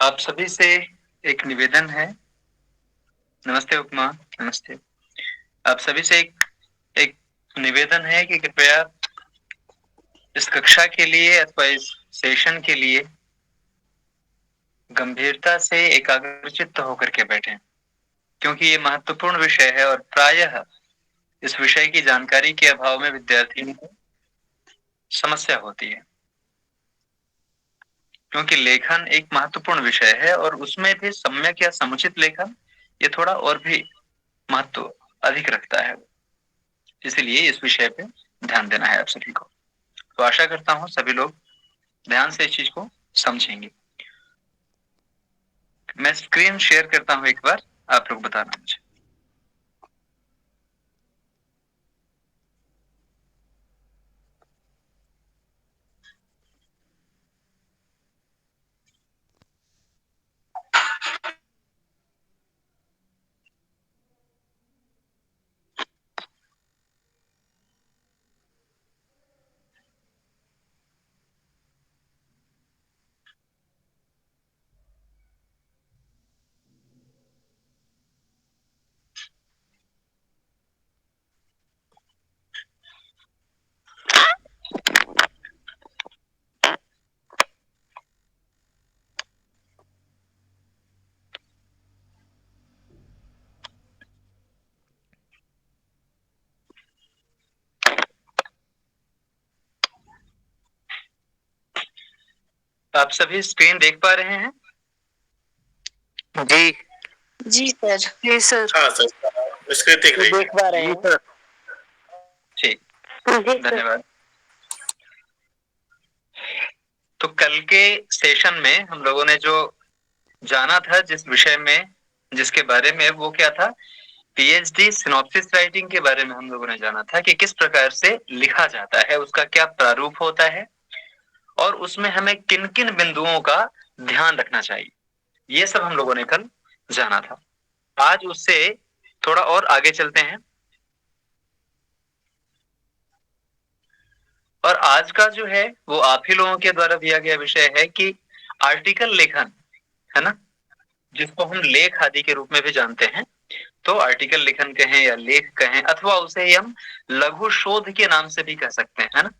आप सभी से एक निवेदन है। नमस्ते उपमा, नमस्ते। आप सभी से एक निवेदन है कि कृपया इस कक्षा के लिए अथवा इस सेशन के लिए गंभीरता से एकाग्रचित्त होकर के बैठें, क्योंकि ये महत्वपूर्ण विषय है और प्रायः इस विषय की जानकारी के अभाव में विद्यार्थियों को समस्या होती है। क्योंकि लेखन एक महत्वपूर्ण विषय है और उसमें भी सम्यक या समुचित लेखन ये थोड़ा और भी महत्व अधिक रखता है। इसीलिए इस विषय पे ध्यान देना है आप सभी को। तो आशा करता हूं सभी लोग ध्यान से इस चीज को समझेंगे। मैं स्क्रीन शेयर करता हूं एक बार, आप लोग बताना मुझे। आप सभी स्क्रीन देख पा रहे हैं? जी जी सर। जी सर। हाँ सर, स्क्रीन दिख रही है। देख पा रहे हैं। ठीक, जी सर। धन्यवाद। तो कल के सेशन में हम लोगों ने जो जाना था, जिस विषय में जिसके बारे में, वो क्या था? पीएचडी सिनॉप्सिस राइटिंग के बारे में हम लोगों ने जाना था कि किस प्रकार से लिखा जाता है, उसका क्या प्रारूप होता है और उसमें हमें किन किन बिंदुओं का ध्यान रखना चाहिए। ये सब हम लोगों ने कल जाना था। आज उससे थोड़ा और आगे चलते हैं और आज का जो है वो आप ही लोगों के द्वारा दिया गया विषय है कि आर्टिकल लेखन, है ना, जिसको हम लेख आदि के रूप में भी जानते हैं। तो आर्टिकल लेखन कहें या लेख कहें, अथवा उसे हम लघु शोध के नाम से भी कह सकते हैं, है ना,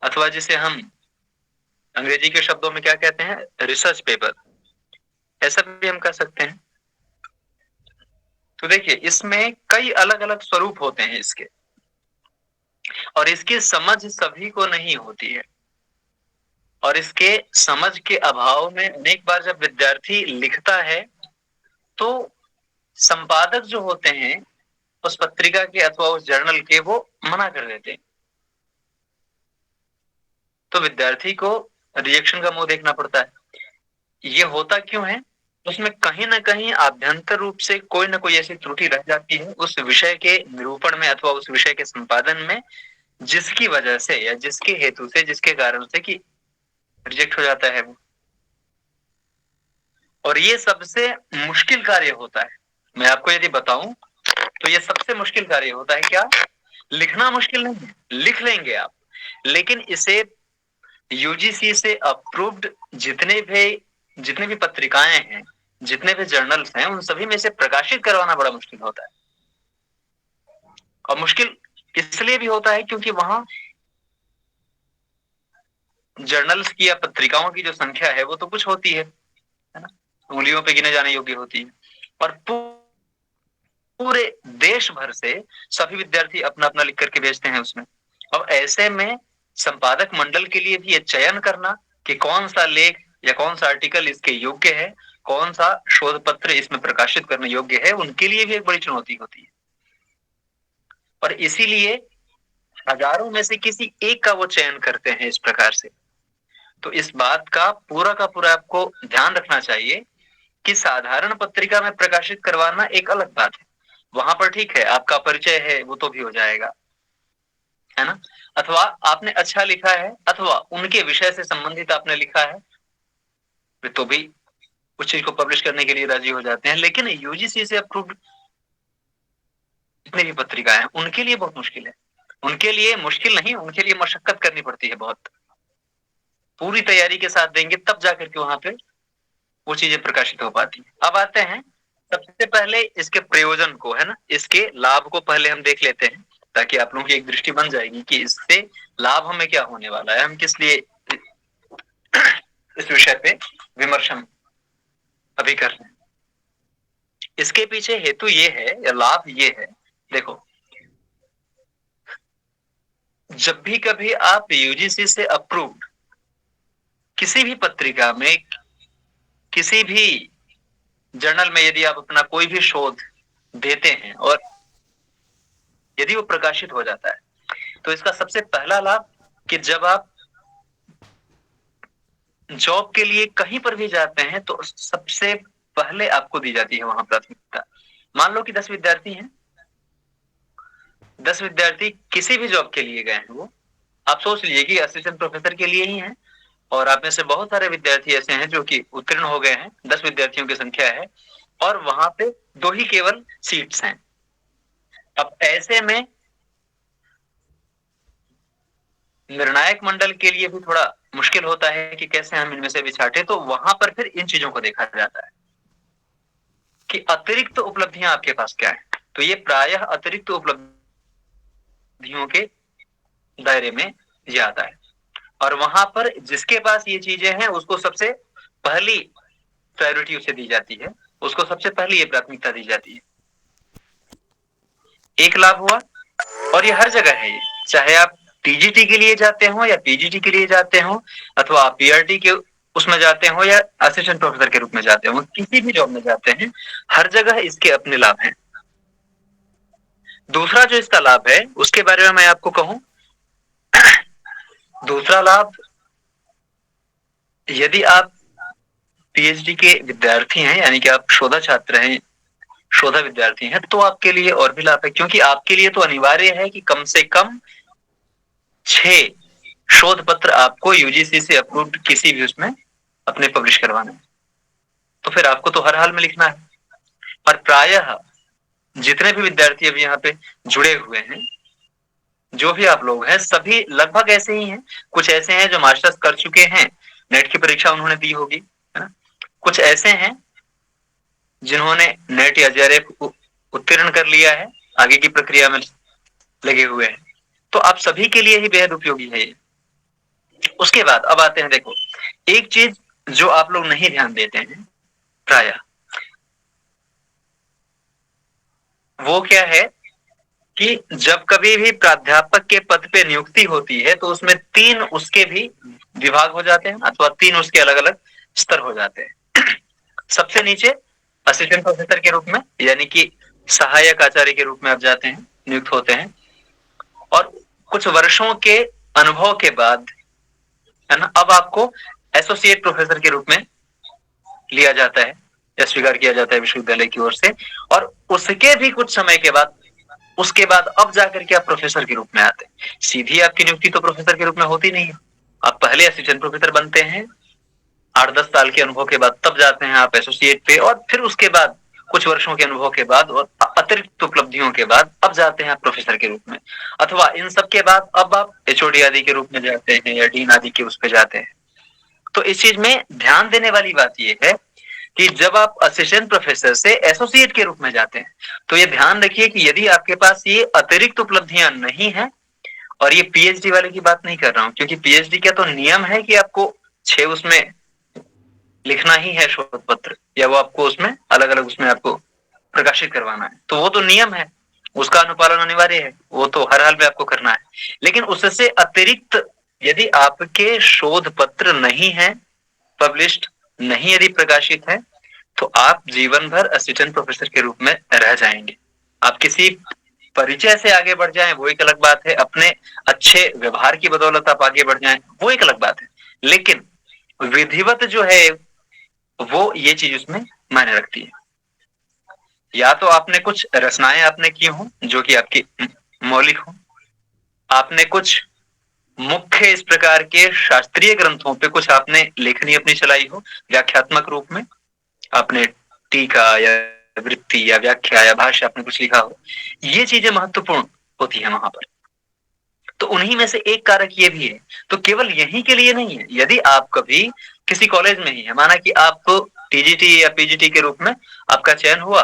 अथवा जिसे हम अंग्रेजी के शब्दों में क्या कहते हैं, रिसर्च पेपर, ऐसा भी हम कह सकते हैं। तो देखिए, इसमें कई अलग अलग स्वरूप होते हैं इसके, और इसकी समझ सभी को नहीं होती है, और इसके समझ के अभाव में अनेक बार जब विद्यार्थी लिखता है तो संपादक जो होते हैं उस पत्रिका के अथवा उस जर्नल के, वो मना कर देते हैं। तो विद्यार्थी को रिएक्शन का मुंह देखना पड़ता है। ये होता क्यों है? उसमें कहीं ना कहीं आभ्यंतर रूप से कोई ना कोई ऐसी त्रुटि रह जाती है उस विषय के निरूपण में अथवा उस विषय के संपादन में, जिसकी वजह से या जिसके हेतु से, जिसके कारण से कि रिजेक्ट हो जाता है वो। और ये सबसे मुश्किल कार्य होता है। मैं आपको यदि बताऊं तो ये सबसे मुश्किल कार्य होता है। क्या? लिखना मुश्किल नहीं है, लिख लेंगे आप, लेकिन इसे यूजीसी से अप्रूव्ड जितने भी पत्रिकाएं हैं, जितने भी जर्नल्स हैं, उन सभी में से प्रकाशित करवाना बड़ा मुश्किल होता है। और मुश्किल इसलिए भी होता है क्योंकि वहां जर्नल्स की या पत्रिकाओं की जो संख्या है वो तो कुछ होती है ना, उंगलियों पे गिने जाने योग्य होती है। और पूरे देश भर से सभी विद्यार्थी अपना अपना लिख करके भेजते हैं उसमें। अब ऐसे में संपादक मंडल के लिए भी ये चयन करना कि कौन सा लेख या कौन सा आर्टिकल इसके योग्य है, कौन सा शोध पत्र इसमें प्रकाशित करने योग्य है, उनके लिए भी एक बड़ी चुनौती होती है। और इसीलिए हजारों में से किसी एक का वो चयन करते हैं इस प्रकार से। तो इस बात का पूरा आपको ध्यान रखना चाहिए कि साधारण पत्रिका में प्रकाशित करवाना एक अलग बात है। वहां पर ठीक है, आपका परिचय है वो तो भी हो जाएगा, है ना, अथवा आपने अच्छा लिखा है अथवा उनके विषय से संबंधित आपने लिखा है, तो भी उस चीज को पब्लिश करने के लिए राजी हो जाते हैं। लेकिन यूजीसी से अप्रूव्ड जितनी भी पत्रिकाएं हैं उनके लिए बहुत मुश्किल है। उनके लिए मुश्किल नहीं, उनके लिए मशक्कत करनी पड़ती है बहुत। पूरी तैयारी के साथ देंगे तब जाकर के वहां पे वो चीजें प्रकाशित हो पाती हैं। अब आते हैं सबसे पहले इसके प्रयोजन को, है ना, इसके लाभ को पहले हम देख लेते हैं, ताकि आप लोगों की एक दृष्टि बन जाएगी कि इससे लाभ हमें क्या होने वाला है, हम किस लिए इस विषय पे विमर्श हम अभी कर रहे हैं। इसके पीछे हेतु ये है या लाभ ये है, देखो, जब भी कभी आप यूजीसी से अप्रूव्ड किसी भी पत्रिका में, किसी भी जर्नल में यदि आप अपना कोई भी शोध देते हैं और यदि वो प्रकाशित हो जाता है, तो इसका सबसे पहला लाभ कि जब आप जॉब के लिए कहीं पर भी जाते हैं तो सबसे पहले आपको दी जाती है वहां प्राथमिकता। मान लो कि 10 विद्यार्थी हैं, 10 विद्यार्थी किसी भी जॉब के लिए गए हैं, वो आप सोच लीजिए कि असिस्टेंट प्रोफेसर के लिए ही हैं, और आप में से बहुत सारे विद्यार्थी ऐसे हैं जो कि उत्तीर्ण हो गए हैं, 10 विद्यार्थियों की संख्या है और वहां पे 2 ही केवल सीट्स हैं। अब ऐसे में निर्णायक मंडल के लिए भी थोड़ा मुश्किल होता है कि कैसे हम इनमें से भी छांटे, तो वहां पर फिर इन चीजों को देखा जाता है कि अतिरिक्त उपलब्धियां आपके पास क्या है। तो ये प्रायः अतिरिक्त उपलब्धियों के दायरे में ये आता है, और वहां पर जिसके पास ये चीजें हैं उसको सबसे पहली प्रायोरिटी उसे दी जाती है, उसको सबसे पहली ये प्राथमिकता दी जाती है। एक लाभ हुआ, और ये हर जगह है, ये चाहे आप टीजीटी के लिए जाते हो या पीजीटी के लिए जाते हो, अथवा आप पीआरटी के उसमें जाते हो या असिस्टेंट प्रोफेसर के रूप में जाते हो, किसी भी जॉब में जाते हैं, हर जगह इसके अपने लाभ हैं। दूसरा जो इसका लाभ है उसके बारे में मैं आपको कहूं, दूसरा लाभ, यदि आप पीएचडी के विद्यार्थी हैं, यानी कि आप शोधा छात्र हैं, शोधा विद्यार्थी हैं, तो आपके लिए और भी लाभ है, क्योंकि आपके लिए तो अनिवार्य है कि कम से कम 6 शोध पत्र आपको यूजीसी से अप्रूव्ड किसी भी उसमें अपने पब्लिश करवाना है, तो फिर आपको तो हर हाल में लिखना है। और प्रायः जितने भी विद्यार्थी अभी यहाँ पे जुड़े हुए हैं, जो भी आप लोग हैं, सभी लगभग ऐसे ही हैं। कुछ ऐसे हैं जो मास्टर्स कर चुके हैं, नेट की परीक्षा उन्होंने दी होगी, है ना, कुछ ऐसे हैं जिन्होंने नेट या जेआरएफ उत्तीर्ण कर लिया है, आगे की प्रक्रिया में लगे हुए हैं, तो आप सभी के लिए ही बेहद उपयोगी है ये। उसके बाद अब आते हैं, देखो, एक चीज जो आप लोग नहीं ध्यान देते हैं प्रायः, वो क्या है कि जब कभी भी प्राध्यापक के पद पे नियुक्ति होती है तो उसमें 3 उसके भी विभाग हो जाते हैं, अथवा 3 उसके अलग अलग स्तर हो जाते हैं। सबसे नीचे असिस्टेंट प्रोफेसर के रूप में, यानी कि सहायक आचार्य के रूप में आप जाते हैं, नियुक्त होते हैं, और कुछ वर्षों के अनुभव के बाद, है ना, अब आपको एसोसिएट प्रोफेसर के रूप में लिया जाता है या स्वीकार किया जाता है विश्वविद्यालय की ओर से, और उसके भी कुछ समय के बाद, उसके बाद अब जाकर के आप प्रोफेसर के रूप में आते हैं। सीधी आपकी नियुक्ति तो प्रोफेसर के रूप में होती नहीं है, आप पहले असिस्टेंट प्रोफेसर बनते हैं, 8-10 साल के अनुभव के बाद तब जाते हैं आप एसोसिएट पे, और फिर उसके बाद कुछ वर्षों के अनुभव के बाद और अतिरिक्त उपलब्धियों के बाद अब जाते हैं आप प्रोफेसर के रूप में, अथवा इन सब के बाद अब आप एचओडी आदि के रूप में जाते हैं या डीन आदि के उस पे जाते हैं। तो इस चीज में ध्यान देने वाली बात यह है कि जब आप असिस्टेंट प्रोफेसर से एसोसिएट के रूप में जाते हैं, तो ये ध्यान रखिए कि यदि आपके पास ये अतिरिक्त उपलब्धियां नहीं है, और ये पीएचडी वाले की बात नहीं कर रहा हूं, क्योंकि पीएचडी का तो नियम है कि आपको 6 उसमें लिखना ही है शोध पत्र, या वो आपको उसमें अलग अलग उसमें आपको प्रकाशित करवाना है, तो वो तो नियम है, उसका अनुपालन अनिवार्य है, वो तो हर हाल में आपको करना है। लेकिन उससे अतिरिक्त यदि आपके शोध पत्र नहीं है पब्लिश्ड, नहीं यदि प्रकाशित है, तो आप जीवन भर असिस्टेंट प्रोफेसर के रूप में रह जाएंगे। आप किसी परिचय से आगे बढ़ जाएं वो एक अलग बात है, अपने अच्छे व्यवहार की बदौलत आप आगे बढ़ जाएं वो एक अलग बात है, लेकिन विधिवत जो है वो ये चीज उसमें मायने रखती है। या तो आपने कुछ रचनाएं आपने की हो जो कि आपकी मौलिक हो, आपने कुछ मुख्य इस प्रकार के शास्त्रीय ग्रंथों पे कुछ आपने लेखनी अपनी चलाई हो व्याख्यात्मक रूप में, आपने टीका या वृत्ति या व्याख्या या भाष्य आपने कुछ लिखा हो, ये चीजें महत्वपूर्ण होती है वहां पर। तो उन्हीं में से एक कारक ये भी है, तो केवल यहीं के लिए नहीं है। यदि आप कभी किसी कॉलेज में ही है, माना कि आप टीजीटी या पीजीटी के रूप में आपका चयन हुआ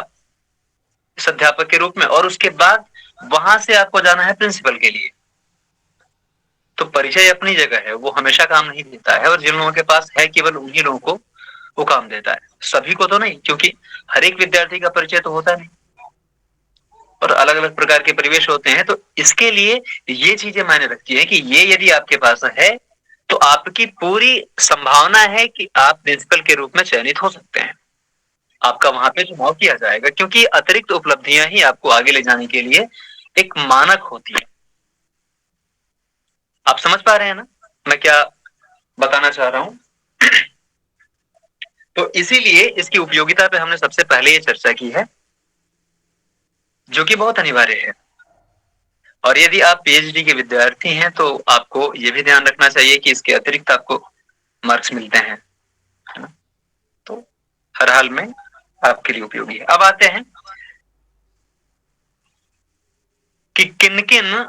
इस अध्यापक के रूप में, और उसके बाद वहां से आपको जाना है प्रिंसिपल के लिए। तो परिचय अपनी जगह है, वो हमेशा काम नहीं देता है, और जिन लोगों के पास है केवल उन्हीं लोगों को वो काम देता है, सभी को तो नहीं, क्योंकि हर एक विद्यार्थी का परिचय तो होता नहीं और अलग अलग प्रकार के परिवेश होते हैं। तो इसके लिए ये चीजें मायने रखती है कि ये यदि आपके पास है तो आपकी पूरी संभावना है कि आप प्रिंसिपल के रूप में चयनित हो सकते हैं, आपका वहां पे चुनाव किया जाएगा, क्योंकि अतिरिक्त उपलब्धियां ही आपको आगे ले जाने के लिए एक मानक होती है। आप समझ पा रहे हैं ना मैं क्या बताना चाह रहा हूं? तो इसीलिए इसकी उपयोगिता पे हमने सबसे पहले ये चर्चा की है, जो कि बहुत अनिवार्य है। और यदि आप पीएचडी के विद्यार्थी हैं तो आपको ये भी ध्यान रखना चाहिए कि इसके अतिरिक्त आपको मार्क्स मिलते हैं, है ना? तो हर हाल में आपके लिए उपयोगी है। अब आते हैं कि किन किन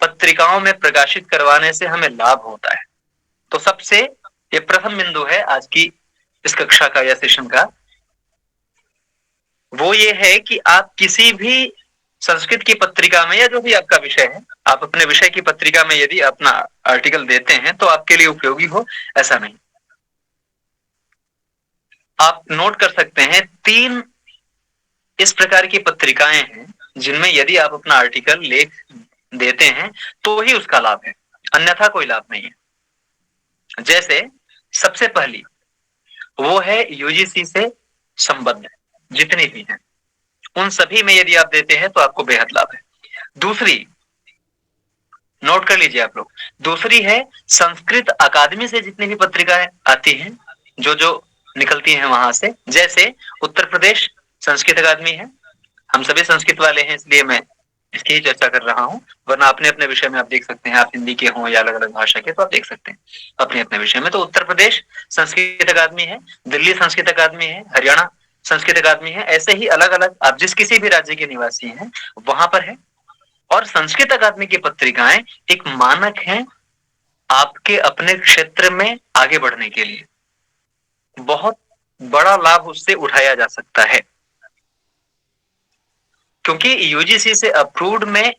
पत्रिकाओं में प्रकाशित करवाने से हमें लाभ होता है। तो सबसे ये प्रथम बिंदु है आज की इस कक्षा का या सेशन का, वो ये है कि आप किसी भी संस्कृत की पत्रिका में या जो भी आपका विषय है, आप अपने विषय की पत्रिका में यदि अपना आर्टिकल देते हैं तो आपके लिए उपयोगी हो ऐसा नहीं। आप नोट कर सकते हैं 3 इस प्रकार की पत्रिकाएं हैं जिनमें यदि आप अपना आर्टिकल लेख देते हैं तो ही उसका लाभ है, अन्यथा कोई लाभ नहीं है। जैसे सबसे पहली वो है यूजीसी से संबद्ध जितनी भी हैं उन सभी में यदि आप देते हैं तो आपको बेहद लाभ है। दूसरी, नोट कर लीजिए आप लोग, दूसरी है संस्कृत अकादमी से जितनी भी पत्रिकाएं आती हैं, जो जो निकलती हैं वहां से, जैसे उत्तर प्रदेश संस्कृत अकादमी है, हम सभी संस्कृत वाले हैं इसलिए मैं इसकी ही चर्चा कर रहा हूं, वरना अपने अपने विषय में आप देख सकते हैं, आप हिंदी के हों या अलग अलग भाषा के तो आप देख सकते हैं अपने अपने विषय में। तो उत्तर प्रदेश संस्कृत अकादमी है, दिल्ली संस्कृत अकादमी है, हरियाणा संस्कृत अकादमी है, ऐसे ही अलग अलग आप जिस किसी भी राज्य के निवासी हैं वहां पर है। और संस्कृत अकादमी की पत्रिकाएं एक मानक है आपके अपने क्षेत्र में आगे बढ़ने के लिए, बहुत बड़ा लाभ उससे उठाया जा सकता है, क्योंकि यूजीसी से अप्रूव्ड में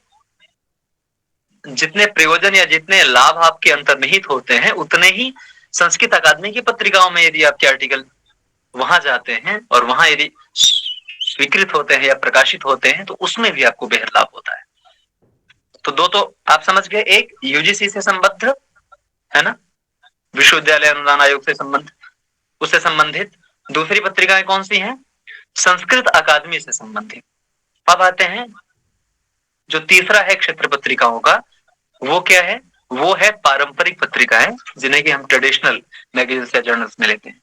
जितने प्रयोजन या जितने लाभ आपके अंतर्निहित होते हैं उतने ही संस्कृत अकादमी की पत्रिकाओं में यदि आपके आर्टिकल वहां जाते हैं और वहां यदि स्वीकृत होते हैं या प्रकाशित होते हैं तो उसमें भी आपको बेहद लाभ होता है। तो दो तो आप समझ गए, एक यूजीसी से संबद्ध है ना, विश्वविद्यालय अनुदान आयोग से संबंध उससे संबंधित। दूसरी पत्रिकाएं कौन सी हैं? संस्कृत अकादमी से संबंधित। अब आते हैं जो तीसरा है क्षेत्र पत्रिकाओं का, वो क्या है? वो है पारंपरिक पत्रिकाएं, जिन्हें कि हम ट्रेडिशनल मैगजीन या जर्नल्स में लेते हैं।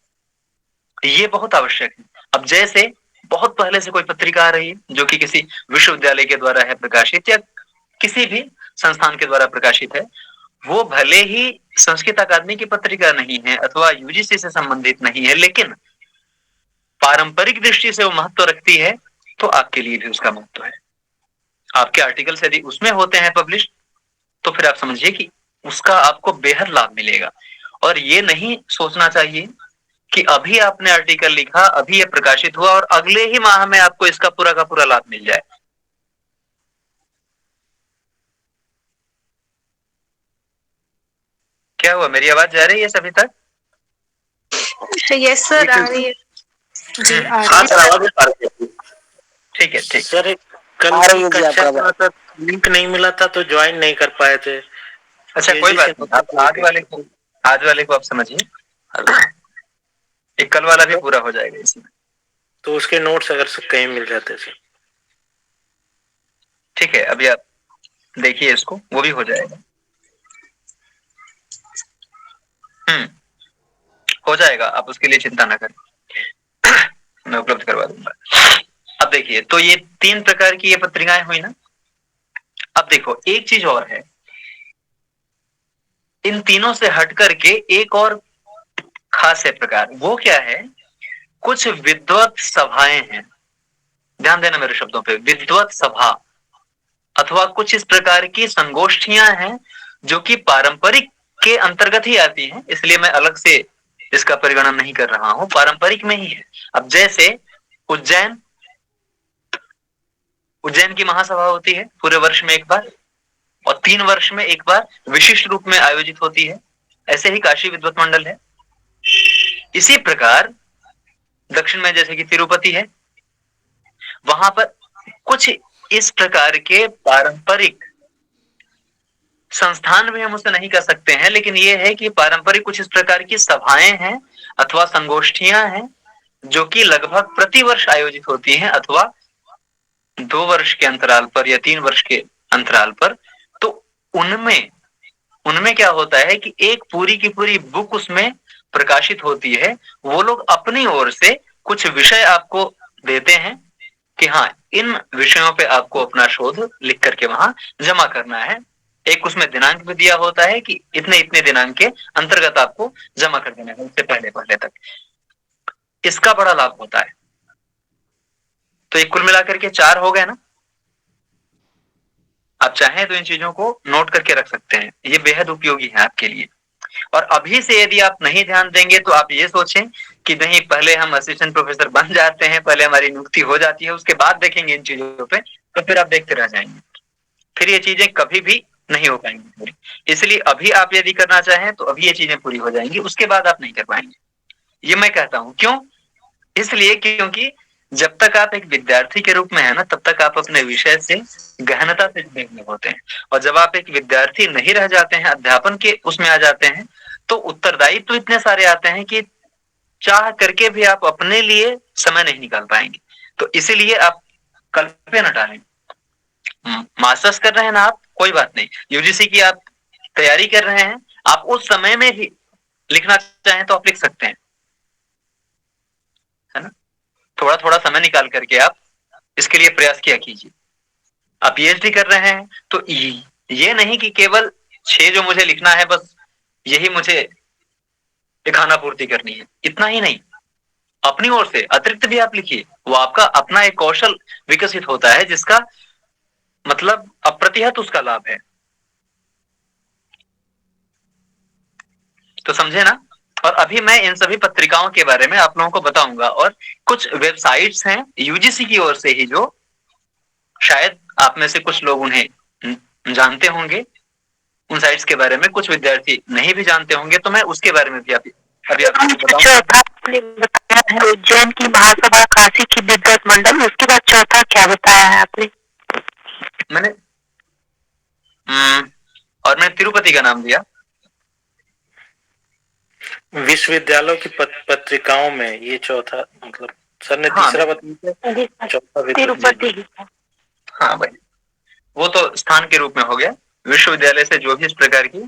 ये बहुत आवश्यक है। अब जैसे बहुत पहले से कोई पत्रिका आ रही है जो कि किसी विश्वविद्यालय के द्वारा है प्रकाशित या किसी भी संस्थान के द्वारा प्रकाशित है, वो भले ही संस्कृत अकादमी की पत्रिका नहीं है अथवा यूजीसी से संबंधित नहीं है, लेकिन पारंपरिक दृष्टि से वो महत्व रखती है, तो आपके लिए भी उसका महत्व है। आपके आर्टिकल्स यदि उसमें होते हैं पब्लिश, तो फिर आप समझिए कि उसका आपको बेहद लाभ मिलेगा। और ये नहीं सोचना चाहिए कि अभी आपने आर्टिकल लिखा, अभी ये प्रकाशित हुआ और अगले ही माह में आपको इसका पूरा का पूरा लाभ मिल जाए। क्या हुआ, मेरी आवाज जा रही है सभी तक? यस सर, आ रही है जी, आ हाँ रही सर, आवाज आ रही है। ठीक है, ठीक। सर कल की कक्षा का लिंक नहीं मिला था तो ज्वाइन नहीं कर पाए थे। अच्छा कोई बात नहीं, आप आज वाले को आप समझिए, एक कल वाला भी पूरा हो जाएगा इसमें। तो उसके नोट्स अगर कहीं मिल जाते सर। ठीक है, अभी आप देखिए इसको, वो भी हो जाएगा। हो जाएगा, आप उसके लिए चिंता ना करें, मैं उपलब्ध करवा दूंगा। अब देखिए, तो ये 3 प्रकार की ये पत्रिकाएं हुई ना। अब देखो एक चीज और है, इन तीनों से हट करके एक और खास है प्रकार, वो क्या है? कुछ विद्वत सभाएं हैं, ध्यान देना मेरे शब्दों पे, विद्वत सभा अथवा कुछ इस प्रकार की संगोष्ठियां हैं जो कि पारंपरिक के अंतर्गत ही आती हैं, इसलिए मैं अलग से इसका परिगणन नहीं कर रहा हूं, पारंपरिक में ही है। अब जैसे उज्जैन की महासभा होती है पूरे वर्ष में एक बार, और 3 वर्ष में एक बार विशिष्ट रूप में आयोजित होती है, ऐसे ही काशी विद्वत मंडल है। इसी प्रकार दक्षिण में जैसे कि तिरुपति है, वहां पर कुछ इस प्रकार के पारंपरिक संस्थान भी हम उसे नहीं कह सकते हैं, लेकिन ये है कि पारंपरिक कुछ इस प्रकार की सभाएं हैं अथवा संगोष्ठियां हैं जो कि लगभग प्रतिवर्ष आयोजित होती हैं, अथवा 2 वर्ष के अंतराल पर या 3 वर्ष के अंतराल पर। तो उनमें क्या होता है कि एक पूरी की पूरी बुक उसमें प्रकाशित होती है। वो लोग अपनी ओर से कुछ विषय आपको देते हैं कि हाँ, इन विषयों पे आपको अपना शोध लिख करके वहां जमा करना है। एक उसमें दिनांक भी दिया होता है कि इतने इतने दिनांक के अंतर्गत आपको जमा कर देना है, उससे पहले तक। इसका बड़ा लाभ होता है। तो एक कुल मिलाकर के 4 हो गए ना। आप चाहें तो इन चीजों को नोट करके रख सकते हैं, ये बेहद उपयोगी है आपके लिए। और अभी से यदि आप नहीं ध्यान देंगे तो आप ये सोचें कि नहीं, पहले हम असिस्टेंट प्रोफेसर बन जाते हैं, पहले हमारी नियुक्ति हो जाती है, उसके बाद देखेंगे इन चीजों पे, तो फिर आप देखते रह जाएंगे, फिर ये चीजें कभी भी नहीं हो पाएंगी पूरी। इसलिए अभी आप यदि करना चाहें तो अभी ये चीजें पूरी हो जाएंगी, उसके बाद आप नहीं कर पाएंगे। ये मैं कहता हूं क्यों? इसलिए क्योंकि जब तक आप एक विद्यार्थी के रूप में है ना, तब तक आप अपने विषय से गहनता से जुड़े हुए होते हैं। और जब आप एक विद्यार्थी नहीं रह जाते हैं, अध्यापन के उसमें आ जाते हैं, तो उत्तरदायित्व तो इतने सारे आते हैं कि चाह करके भी आप अपने लिए समय नहीं निकाल पाएंगे। तो इसीलिए आप कल पे न टालें। मास्टर्स कर रहे हैं ना आप, कोई बात नहीं, यूजीसी की आप तैयारी कर रहे हैं, आप उस समय में भी लिखना चाहें तो आप लिख सकते हैं, है ना। थोड़ा थोड़ा समय निकाल करके आप इसके लिए प्रयास किया कीजिए। आप पीएचडी कर रहे हैं तो ये नहीं कि केवल 6 जो मुझे लिखना है बस यही मुझे खाना पूर्ति करनी है, इतना ही नहीं, अपनी ओर से अतिरिक्त भी आप लिखिए। वो आपका अपना एक कौशल विकसित होता है जिसका मतलब अप्रतिहत उसका लाभ है। तो समझे ना। और अभी मैं इन सभी पत्रिकाओं के बारे में आप लोगों को बताऊंगा, और कुछ वेबसाइट्स हैं यूजीसी की ओर से ही जो शायद आप में से कुछ लोग उन्हें जानते होंगे, उन साइट्स के बारे में कुछ विद्यार्थी नहीं भी जानते होंगे, तो मैं उसके बारे में भी अभी आपको बताऊंगा। आपने बताया है उज्जैन की महासभा, काशी की विद्वत मंडल, उसके बाद चौथा क्या बताया है आपने? मैंने और मैंने तिरुपति का नाम दिया। विश्वविद्यालयों की पत्रिकाओं में ये चौथा, मतलब सर ने तीसरा बताया, चौथा तिरुपति। हाँ भाई, वो तो स्थान के रूप में हो गया। विश्वविद्यालय से जो भी इस प्रकार की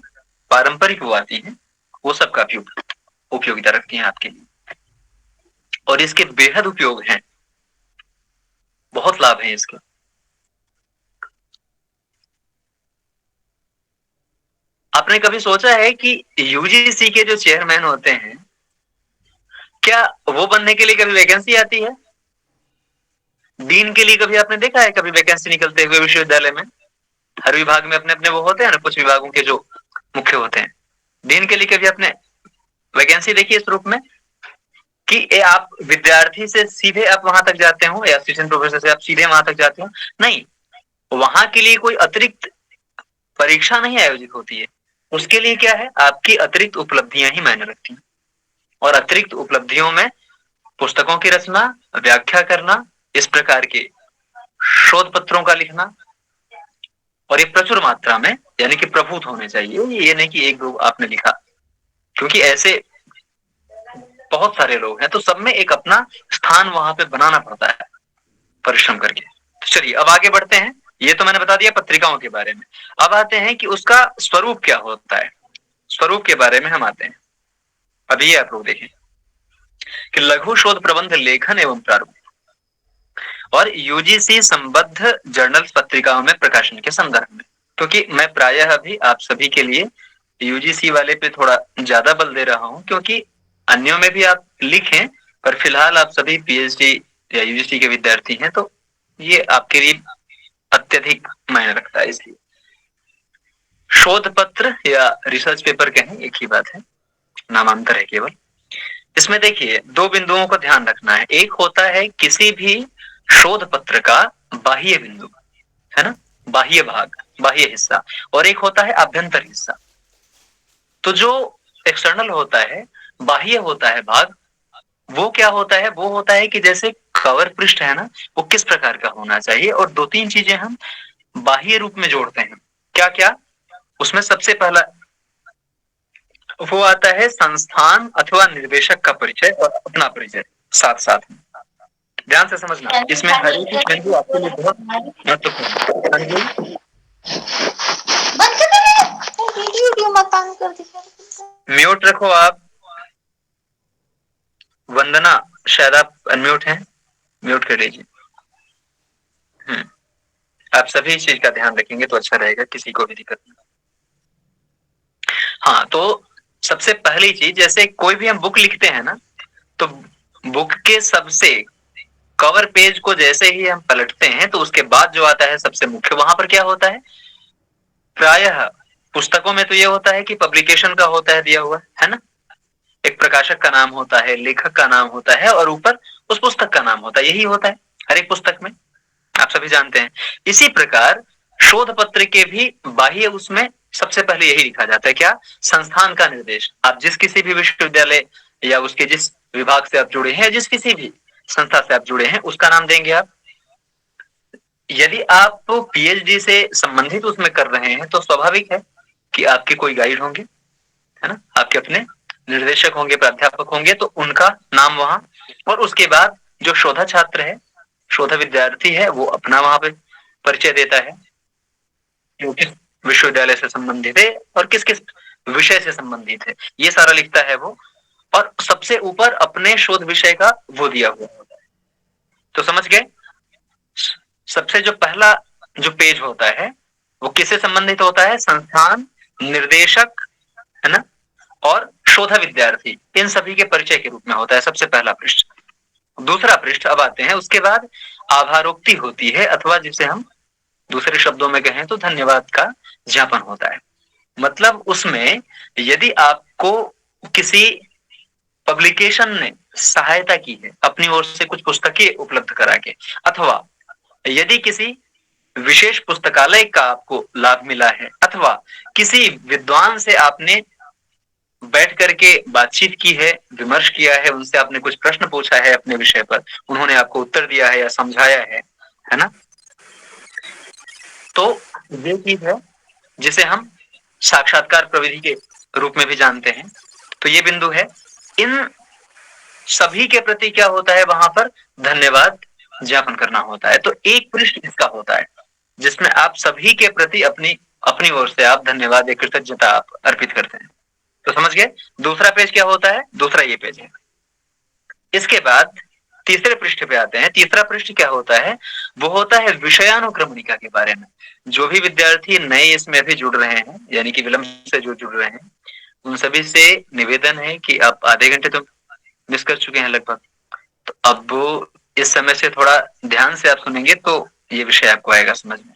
पारंपरिक वो आती है, वो सब काफी उपयोगिता रखती हैं आपके लिए, और इसके बेहद उपयोग हैं, बहुत लाभ है इसके। आपने कभी सोचा है कि यूजीसी के जो चेयरमैन होते हैं, क्या वो बनने के लिए कभी वैकेंसी आती है? डीन के लिए कभी आपने देखा है कभी वैकेंसी निकलते हुए विश्वविद्यालय में? हर विभाग में अपने अपने वो होते हैं ना, कुछ विभागों के जो मुख्य होते हैं। डीन के लिए कभी आपने वैकेंसी देखी इस रूप में कि आप विद्यार्थी से सीधे आप वहां तक जाते हो, या असिस्टेंट प्रोफेसर से आप सीधे वहां तक जाते हो? नहीं, वहां के लिए कोई अतिरिक्त परीक्षा नहीं आयोजित होती है। उसके लिए क्या है, आपकी अतिरिक्त उपलब्धियां ही मायने रखती हैं। और अतिरिक्त उपलब्धियों में पुस्तकों की रचना, व्याख्या करना, इस प्रकार के शोध पत्रों का लिखना, और ये प्रचुर मात्रा में, यानी कि प्रभुत होने चाहिए। ये नहीं कि एक दो आपने लिखा, क्योंकि ऐसे बहुत सारे लोग हैं, तो सब में एक अपना स्थान वहां पे बनाना पड़ता है परिश्रम करके। तो चलिए अब आगे बढ़ते हैं। ये तो मैंने बता दिया पत्रिकाओं के बारे में। अब आते हैं कि उसका स्वरूप क्या होता है। स्वरूप के बारे में हम आते हैं। अभी ये आप लोग देखें कि लघु शोध प्रबंध लेखन एवं प्रारूप और यूजीसी संबद्ध जर्नल्स पत्रिकाओं में प्रकाशन के संदर्भ में, क्योंकि मैं प्रायः अभी आप सभी के लिए यूजीसी वाले पे थोड़ा ज्यादा बल दे रहा हूं, क्योंकि अन्यों में भी आप लिखें, पर फिलहाल आप सभी पीएचडी या यूजीसी के विद्यार्थी हैं, तो ये आपके लिए अत्यधिक मायने रखता है। इसलिए शोध पत्र या रिसर्च पेपर कहें, एक ही बात है, नामांतर है केवल। इसमें देखिए दो बिंदुओं को ध्यान रखना है। एक होता है किसी भी शोध पत्र का बाह्य बिंदु, है ना, बाह्य भाग, बाह्य हिस्सा, और एक होता है आभ्यंतर हिस्सा। तो जो एक्सटर्नल होता है, बाह्य होता है भाग, वो क्या होता है, वो होता है कि जैसे कवर पृष्ठ है ना, वो किस प्रकार का होना चाहिए, और दो तीन चीजें हम बाह्य रूप में जोड़ते हैं। क्या क्या? उसमें सबसे पहला वो आता है संस्थान अथवा निर्देशक का परिचय और अपना परिचय साथ साथ में। ध्यान से समझना, इसमें हर एक बिंदु आपके लिए बहुत महत्वपूर्ण है। म्यूट रखो आप। वंदना, शायद आप अनम्यूट हैं, म्यूट कर लीजिए। आप सभी इस चीज का ध्यान रखेंगे तो अच्छा रहेगा, किसी को भी दिक्कत नहीं। हाँ, तो सबसे पहली चीज, जैसे कोई भी हम बुक लिखते हैं ना, तो बुक के सबसे कवर पेज को जैसे ही हम पलटते हैं तो उसके बाद जो आता है सबसे मुख्य, वहां पर क्या होता है? प्रायः पुस्तकों में तो ये होता है कि पब्लिकेशन का होता है दिया हुआ, है ना, एक प्रकाशक का नाम होता है, लेखक का नाम होता है, और ऊपर उस पुस्तक का नाम होता है। यही होता है हर एक पुस्तक में, आप सभी जानते हैं। इसी प्रकार शोध पत्र के भी बाह्य उसमें सबसे पहले यही लिखा जाता है, क्या? संस्थान का निर्देश। आप जिस किसी भी विश्वविद्यालय या उसके जिस विभाग से आप जुड़े हैं, जिस किसी भी संस्था से आप जुड़े हैं, उसका नाम देंगे आप। यदि आप पीएचडी से संबंधित उसमें कर रहे हैं तो स्वाभाविक है कि आपके कोई गाइड होंगे, है ना, आपके अपने निर्देशक होंगे, प्राध्यापक होंगे, तो उनका नाम वहां। और उसके बाद जो शोधा छात्र है, शोधा विद्यार्थी है, वो अपना वहां पे परिचय देता है, जो किस विश्वविद्यालय से संबंधित है और किस किस विषय से संबंधित है, ये सारा लिखता है वो। और सबसे ऊपर अपने शोध विषय का वो दिया हुआ होता है। तो समझ गए? सबसे जो पहला जो पेज होता है वो किससे संबंधित होता है? संस्थान, निर्देशक, है ना, और शोधा विद्यार्थी, इन सभी के परिचय के रूप में होता है सबसे पहला पृष्ठ। दूसरा पृष्ठ अब आते हैं, उसके बाद आभारोक्ति होती है, अथवा जिसे हम दूसरे शब्दों में कहें तो धन्यवाद का ज्ञापन होता है। मतलब उसमें यदि आपको किसी पब्लिकेशन ने सहायता की है अपनी ओर से कुछ पुस्तकें उपलब्ध करा के, अथवा यदि किसी विशेष पुस्तकालय का आपको लाभ मिला है, अथवा किसी विद्वान से आपने बैठ करके बातचीत की है, विमर्श किया है, उनसे आपने कुछ प्रश्न पूछा है अपने विषय पर, उन्होंने आपको उत्तर दिया है या समझाया है ना, तो ये चीज है जिसे हम साक्षात्कार प्रविधि के रूप में भी जानते हैं। तो ये बिंदु है। इन सभी के प्रति क्या होता है? वहां पर धन्यवाद ज्ञापन करना होता है। तो एक पृष्ठ इसका होता है जिसमें आप सभी के प्रति अपनी अपनी ओर से आप धन्यवाद या कृतज्ञता आप अर्पित करते हैं। तो समझ गए? दूसरा पेज क्या होता है? दूसरा ये पेज है। इसके बाद तीसरे पृष्ठ पे आते हैं। तीसरा पृष्ठ क्या होता है? वो होता है विषयानुक्रमणिका के बारे में। जो भी विद्यार्थी नए इसमें अभी जुड़ रहे हैं, यानी कि विलंब से जो जुड़ रहे हैं, उन सभी से निवेदन है कि आप आधे घंटे तो मिस कर चुके हैं लगभग। तो अब इस समय से थोड़ा ध्यान से आप सुनेंगे तो ये विषय आपको आएगा समझ में।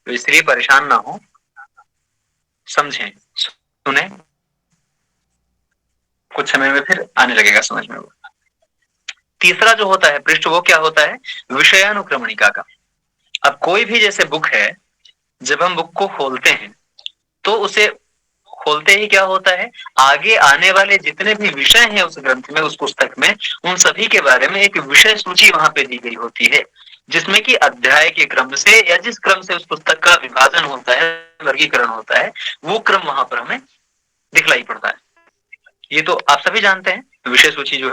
तो इसलिए परेशान ना हो, समझें, सुने, कुछ समय में फिर आने लगेगा समझ में वो। तीसरा जो होता है पृष्ठ, वो क्या होता है? विषयानुक्रमणिका का। अब कोई भी जैसे बुक है, जब हम बुक को खोलते हैं तो उसे खोलते ही क्या होता है? आगे आने वाले जितने भी विषय हैं उस ग्रंथ में, उस पुस्तक में, उन सभी के बारे में एक विषय सूची वहां पे दी गई होती है, जिसमें कि अध्याय के क्रम से या जिस क्रम से उस पुस्तक का विभाजन होता है, वर्गीकरण होता है, वो क्रम वहां पर हमें दिखलाई पड़ता है। ये तो आप सभी जानते हैं, विषय सूची जो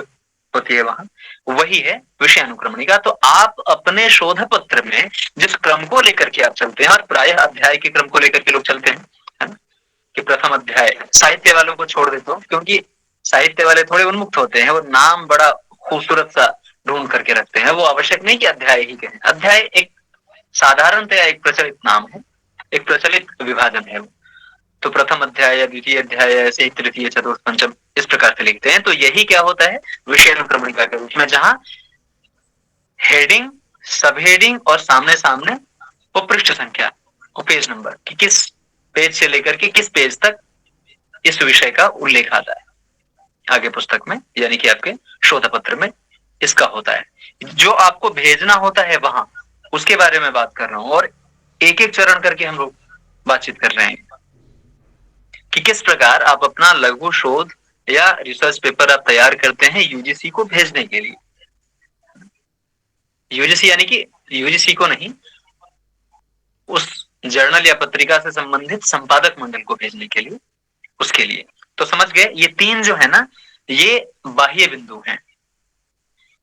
होती है वहां, वही है विषय अनुक्रमणिका। तो आप अपने शोध पत्र में जिस क्रम को लेकर के आप चलते हैं, और प्रायः अध्याय के क्रम को लेकर के लोग चलते हैं, है ना, कि प्रथम अध्याय। साहित्य वालों को छोड़ देता हूं, क्योंकि साहित्य वाले थोड़े उन्मुक्त होते हैं, वो नाम बड़ा खूबसूरत सा ढूंढ करके रखते हैं। वो आवश्यक नहीं कि अध्याय ही कहें। अध्याय एक साधारणतया एक प्रचलित नाम है, एक प्रचलित विभाजन है वो। तो प्रथम अध्याय या द्वितीय अध्याय ऐसे ही तृतीय, चतुर्थ, पंचम, इस प्रकार से लिखते हैं। तो यही क्या होता है? विषय अनुक्रमणिका के रूप में, जहां हेडिंग, सब हेडिंग और सामने सामने वो पृष्ठ संख्या, वो पेज नंबर, कि किस पेज से लेकर के किस पेज तक इस विषय का उल्लेख आता है। आगे पुस्तक में, यानी कि आपके शोध पत्र में इसका होता है। जो आपको भेजना होता है वहां, उसके बारे में बात कर रहा हूं, और एक एक चरण करके हम लोग बातचीत कर रहे हैं कि किस प्रकार आप अपना लघु शोध या रिसर्च पेपर आप तैयार करते हैं यूजीसी को भेजने के लिए। यूजीसी यानी कि यूजीसी को नहीं, उस जर्नल या पत्रिका से संबंधित संपादक मंडल को भेजने के लिए, उसके लिए। तो समझ गए, ये तीन जो है ना, ये बाह्य बिंदु हैं।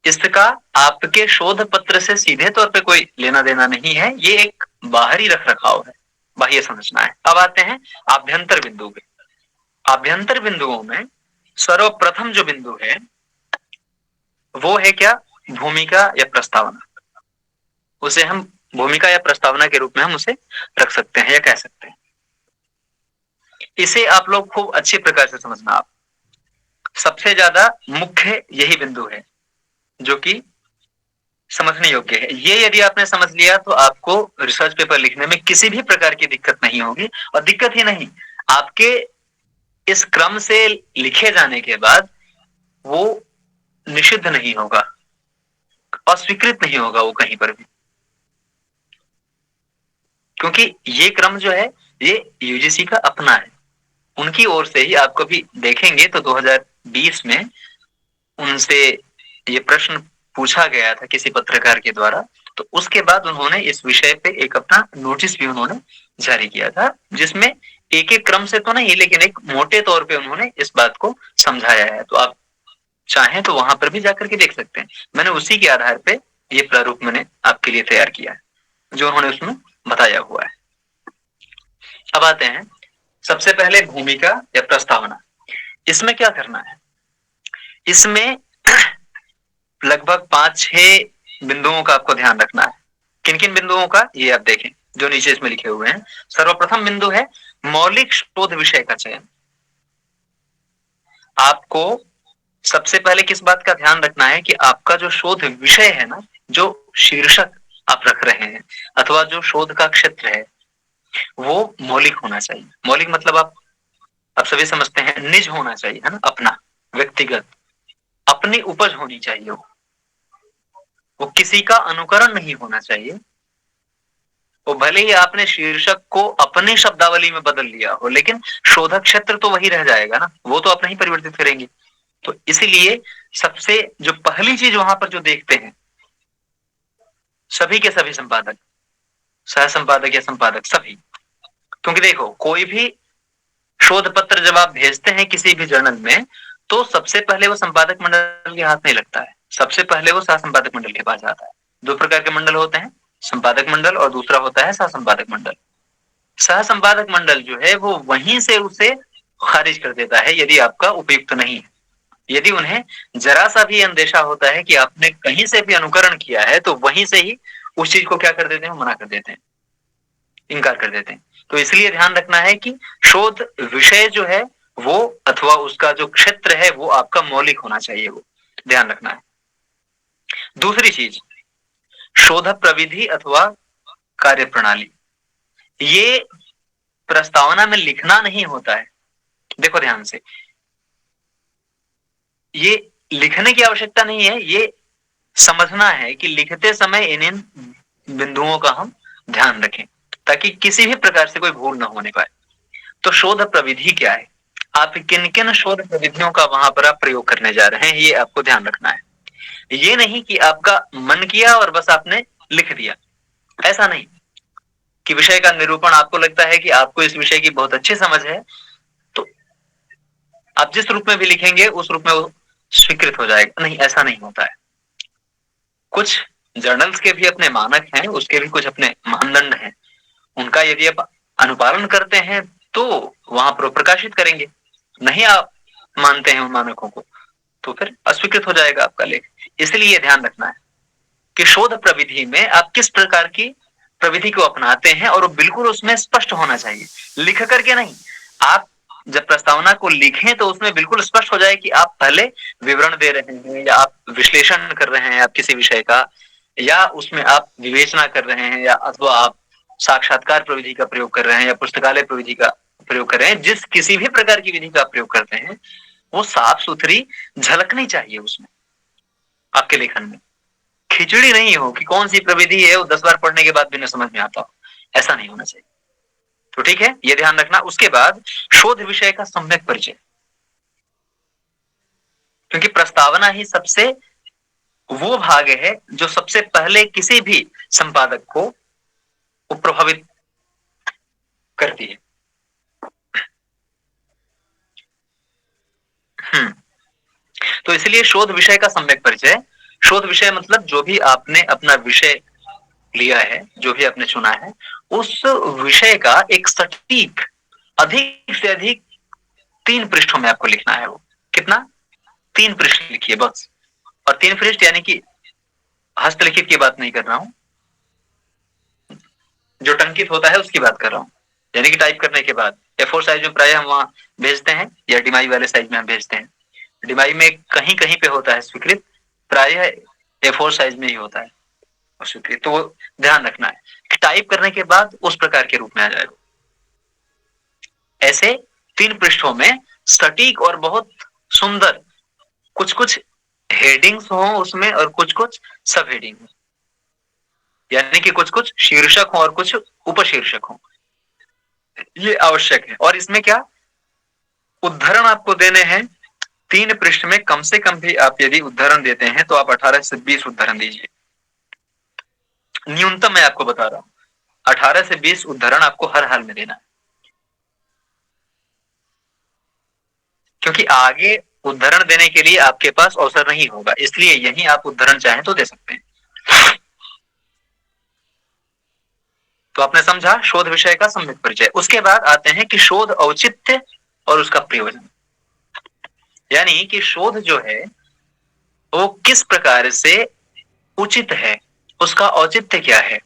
इसका आपके शोध पत्र से सीधे तौर पे कोई लेना देना नहीं है, ये एक बाहरी रख रखाव है, बाह्य संरचना है। अब आते हैं आभ्यंतर बिंदु पे। आभ्यंतर बिंदुओं में सर्वप्रथम जो बिंदु है वो है क्या? भूमिका या प्रस्तावना। उसे हम भूमिका या प्रस्तावना के रूप में हम उसे रख सकते हैं या कह सकते हैं। इसे आप लोग खूब अच्छे प्रकार से समझना। आप सबसे ज्यादा मुख्य यही बिंदु है जो कि समझने योग्य है। ये यदि आपने समझ लिया तो आपको रिसर्च पेपर लिखने में किसी भी प्रकार की दिक्कत नहीं होगी। और दिक्कत ही नहीं, आपके इस क्रम से लिखे जाने के बाद वो निषिद्ध नहीं होगा, अस्वीकृत नहीं होगा वो कहीं पर भी, क्योंकि ये क्रम जो है ये यूजीसी का अपना है। उनकी ओर से ही आप कभी देखेंगे तो 2020 में उनसे ये प्रश्न पूछा गया था किसी पत्रकार के द्वारा, तो उसके बाद उन्होंने इस विषय पे एक अपना नोटिस भी उन्होंने जारी किया था, जिसमें एक एक क्रम से तो नहीं लेकिन एक मोटे तौर पे उन्होंने इस बात को समझाया है। तो आप चाहें तो वहां पर भी जाकर के देख सकते हैं। मैंने उसी के आधार पे ये प्रारूप मैंने आपके लिए तैयार किया है जो उन्होंने उसमें बताया हुआ है। अब आते हैं सबसे पहले भूमिका या प्रस्तावना। इसमें क्या करना है? इसमें लगभग 5-6 बिंदुओं का आपको ध्यान रखना है। किन किन बिंदुओं का? ये आप देखें जो नीचे इसमें लिखे हुए हैं। सर्वप्रथम बिंदु है मौलिक शोध विषय का चयन। आपको सबसे पहले किस बात का ध्यान रखना है कि आपका जो शोध विषय है ना, जो शीर्षक आप रख रहे हैं अथवा जो शोध का क्षेत्र है वो मौलिक होना चाहिए। मौलिक मतलब आप सभी समझते हैं, निज होना चाहिए, है ना, अपना, व्यक्तिगत, अपनी उपज होनी चाहिए। वो किसी का अनुकरण नहीं होना चाहिए। वो भले ही आपने शीर्षक को अपनी शब्दावली में बदल लिया हो, लेकिन शोधक क्षेत्र तो वही रह जाएगा ना, वो तो आप नहीं परिवर्तित करेंगे। तो इसीलिए सबसे जो पहली चीज वहां पर जो देखते हैं सभी के सभी संपादक, सह संपादक या संपादक सभी, क्योंकि देखो कोई भी शोध पत्र जब आप भेजते हैं किसी भी जर्नल में तो सबसे पहले वो संपादक मंडल के हाथ में लगता है, सबसे पहले वो सह संपादक मंडल के पास जाता है। 2 प्रकार के मंडल होते हैं, संपादक मंडल और दूसरा होता है सह संपादक मंडल। सह संपादक मंडल जो है वो वहीं से उसे खारिज कर देता है यदि आपका उपयुक्त नहीं है। यदि उन्हें जरा सा भी अंदेशा होता है कि आपने कहीं से भी अनुकरण किया है तो वहीं से ही उस चीज को क्या कर देते हैं? मना कर देते हैं, इनकार कर देते हैं। तो इसलिए ध्यान रखना है कि शोध विषय जो है वो अथवा उसका जो क्षेत्र है वो आपका मौलिक होना चाहिए, वो ध्यान रखना है। दूसरी चीज, शोध प्रविधि अथवा कार्य प्रणाली। ये प्रस्तावना में लिखना नहीं होता है। देखो ध्यान से, ये लिखने की आवश्यकता नहीं है, ये समझना है कि लिखते समय इन बिंदुओं का हम ध्यान रखें ताकि किसी भी प्रकार से कोई भूल ना होने पाए। तो शोध प्रविधि क्या है? आप किन किन शोध प्रविधियों का वहां पर आप प्रयोग करने जा रहे हैं ये आपको ध्यान रखना है। ये नहीं कि आपका मन किया और बस आपने लिख दिया, ऐसा नहीं कि विषय का निरूपण आपको लगता है कि आपको इस विषय की बहुत अच्छी समझ है तो आप जिस रूप में भी लिखेंगे उस रूप में वो स्वीकृत हो जाएगा, नहीं, ऐसा नहीं होता है। कुछ जर्नल्स के भी अपने मानक हैं, उसके भी कुछ अपने मानदंड हैं। उनका यदि आप अनुपालन करते हैं तो वहां पर प्रकाशित करेंगे, नहीं आप मानते हैं उन मानकों को तो फिर अस्वीकृत हो जाएगा आपका लेख। इसलिए ध्यान रखना है कि शोध प्रविधि में आप किस प्रकार की प्रविधि को अपनाते हैं और वो बिल्कुल उसमें स्पष्ट होना चाहिए, लिख करके नहीं। आप जब प्रस्तावना को लिखें तो उसमें बिल्कुल स्पष्ट हो जाए कि आप पहले विवरण दे रहे हैं या आप विश्लेषण कर रहे हैं आप किसी विषय का, या उसमें आप विवेचना कर रहे हैं, या अथवा आप साक्षात्कार प्रविधि का प्रयोग कर रहे हैं या पुस्तकालय प्रविधि का प्रयोग कर रहे हैं। जिस किसी भी प्रकार की विधि का प्रयोग करते हैं वो साफ सुथरी झलकनी चाहिए उसमें, आपके लेखन में। खिचड़ी नहीं हो कि कौन सी प्रविधि है वो 10 बार पढ़ने के बाद भी न समझ में आता हो, ऐसा नहीं होना चाहिए। तो ठीक है, ये ध्यान रखना। उसके बाद शोध विषय का सम्यक परिचय, क्योंकि प्रस्तावना ही सबसे वो भाग है जो सबसे पहले किसी भी संपादक को प्रभावित करती है। तो इसलिए शोध विषय का सम्यक परिचय, शोध विषय मतलब जो भी आपने अपना विषय लिया है, जो भी आपने चुना है, उस विषय का एक सटीक, अधिक से अधिक 3 पृष्ठों में आपको लिखना है। वो कितना? 3 पृष्ठ लिखिए बस। और 3 पृष्ठ यानी कि हस्तलिखित की बात नहीं कर रहा हूं, जो टंकित होता है उसकी बात कर रहा हूं, यानी कि टाइप करने के बाद A4 साइज में प्राय हम वहां भेजते हैं, या डिमाई वाले साइज में हम भेजते हैं। डिमाई में कहीं कहीं पे होता है स्वीकृत, प्राय A4 साइज में ही होता है स्वीकृत। तो वो ध्यान रखना है कि टाइप करने के बाद उस प्रकार के रूप में आ जाएगा। ऐसे 3 पृष्ठों में सटीक और बहुत सुंदर कुछ कुछ हेडिंग्स हो उसमें, और कुछ कुछ सब हेडिंग हो, यानी कि कुछ कुछ शीर्षक हो और कुछ उपशीर्षक हो, ये आवश्यक है। और इसमें क्या उद्धरण आपको देने हैं 3 पृष्ठ में, कम से कम भी आप यदि उद्धरण देते हैं तो आप 18 से 20 उद्धरण दीजिए। न्यूनतम मैं आपको बता रहा हूं, 18 से 20 उद्धरण आपको हर हाल में देना है, क्योंकि आगे उद्धरण देने के लिए आपके पास अवसर नहीं होगा, इसलिए यही आप उद्धरण चाहें तो दे सकते हैं। तो आपने समझा शोध विषय का सम्यक परिचय। उसके बाद आते हैं कि शोध औचित्य और उसका प्रयोजन, यानी कि शोध जो है वो किस प्रकार से उचित है, उसका औचित्य क्या है।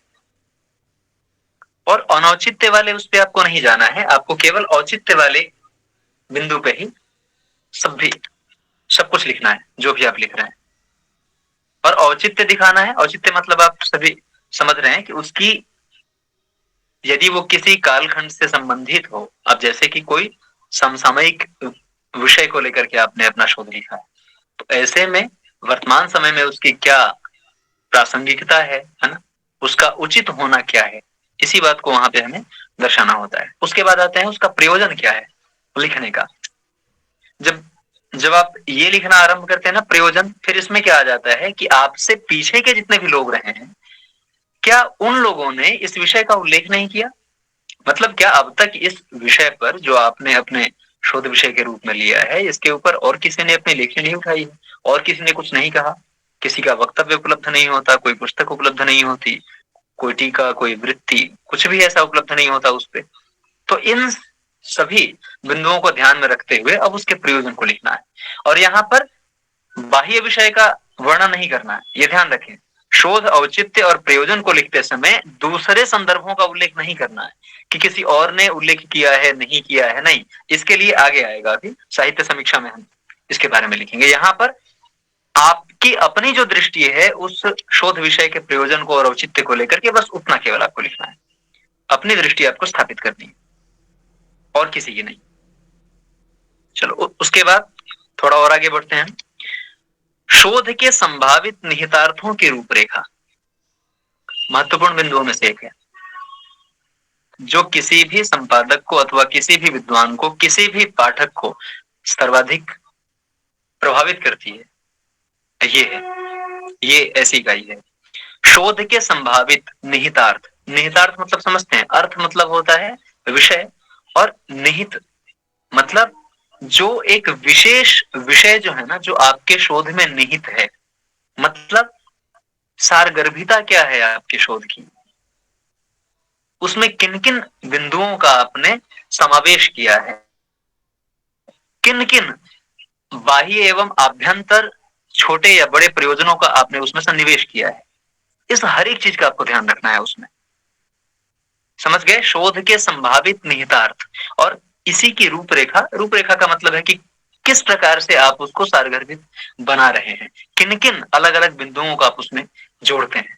और अनौचित्य वाले उस पे आपको नहीं जाना है, आपको केवल औचित्य वाले बिंदु पे ही सब कुछ लिखना है जो भी आप लिख रहे हैं। और औचित्य दिखाना है, औचित्य मतलब आप सभी समझ रहे हैं कि उसकी, यदि वो किसी कालखंड से संबंधित हो, अब जैसे कि कोई समसामयिक विषय को लेकर के आपने अपना शोध लिखा है, तो ऐसे में वर्तमान समय में उसकी क्या प्रासंगिकता है ना, उसका उचित होना क्या है, इसी बात को वहां पे हमें दर्शाना होता है। उसके बाद आते हैं उसका प्रयोजन क्या है लिखने का। जब आप ये लिखना आरंभ करते हैं ना प्रयोजन, फिर इसमें क्या आ जाता है कि आपसे पीछे के जितने भी लोग रहे हैं, क्या उन लोगों ने इस विषय का उल्लेख नहीं किया? मतलब क्या अब तक इस विषय पर जो आपने अपने शोध विषय के रूप में लिया है, इसके ऊपर और किसी ने अपनी लेखनी नहीं उठाई है, और किसी ने कुछ नहीं कहा, किसी का वक्तव्य उपलब्ध नहीं होता, कोई पुस्तक उपलब्ध नहीं होती, कोई टीका, कोई वृत्ति, कुछ भी ऐसा उपलब्ध नहीं होता उस पे। तो इन सभी बिंदुओं को ध्यान में रखते हुए अब उसके प्रयोजन को लिखना है। और यहाँ पर बाह्य विषय का वर्णन नहीं करना है, ये ध्यान रखें। शोध औचित्य और प्रयोजन को लिखते समय दूसरे संदर्भों का उल्लेख नहीं करना है कि किसी और ने उल्लेख किया है नहीं किया है, नहीं, इसके लिए आगे आएगा, अभी साहित्य समीक्षा में हम इसके बारे में लिखेंगे। यहाँ पर आपकी अपनी जो दृष्टि है उस शोध विषय के प्रयोजन को और औचित्य को लेकर के बस उतना केवल आपको लिखना है, अपनी दृष्टि आपको स्थापित करनी है और किसी की नहीं। चलो उसके बाद थोड़ा और आगे बढ़ते हैं। शोध के संभावित निहितार्थों की रूपरेखा महत्वपूर्ण बिंदुओं में से एक है, जो किसी भी संपादक को अथवा किसी भी विद्वान को, किसी भी पाठक को सर्वाधिक प्रभावित करती है। ये है, ये ऐसी इकाई है। शोध के संभावित निहितार्थ, निहितार्थ मतलब समझते हैं, अर्थ मतलब होता है विषय, और निहित मतलब जो एक विशेष विषय जो है ना, जो आपके शोध में निहित है, मतलब सारगर्भिता क्या है आपके शोध की, उसमें किन किन बिंदुओं का आपने समावेश किया है, किन किन बाह्य एवं आभ्यंतर छोटे या बड़े प्रयोजनों का आपने उसमें सन्निवेश किया है, इस हर एक चीज का आपको ध्यान रखना है उसमें। समझ गए? शोध के संभावित निहितार्थ और इसी की रूपरेखा। रूपरेखा का मतलब है कि किस प्रकार से आप उसको सारगर्भित बना रहे हैं, किन किन अलग अलग बिंदुओं को आप उसमें जोड़ते हैं।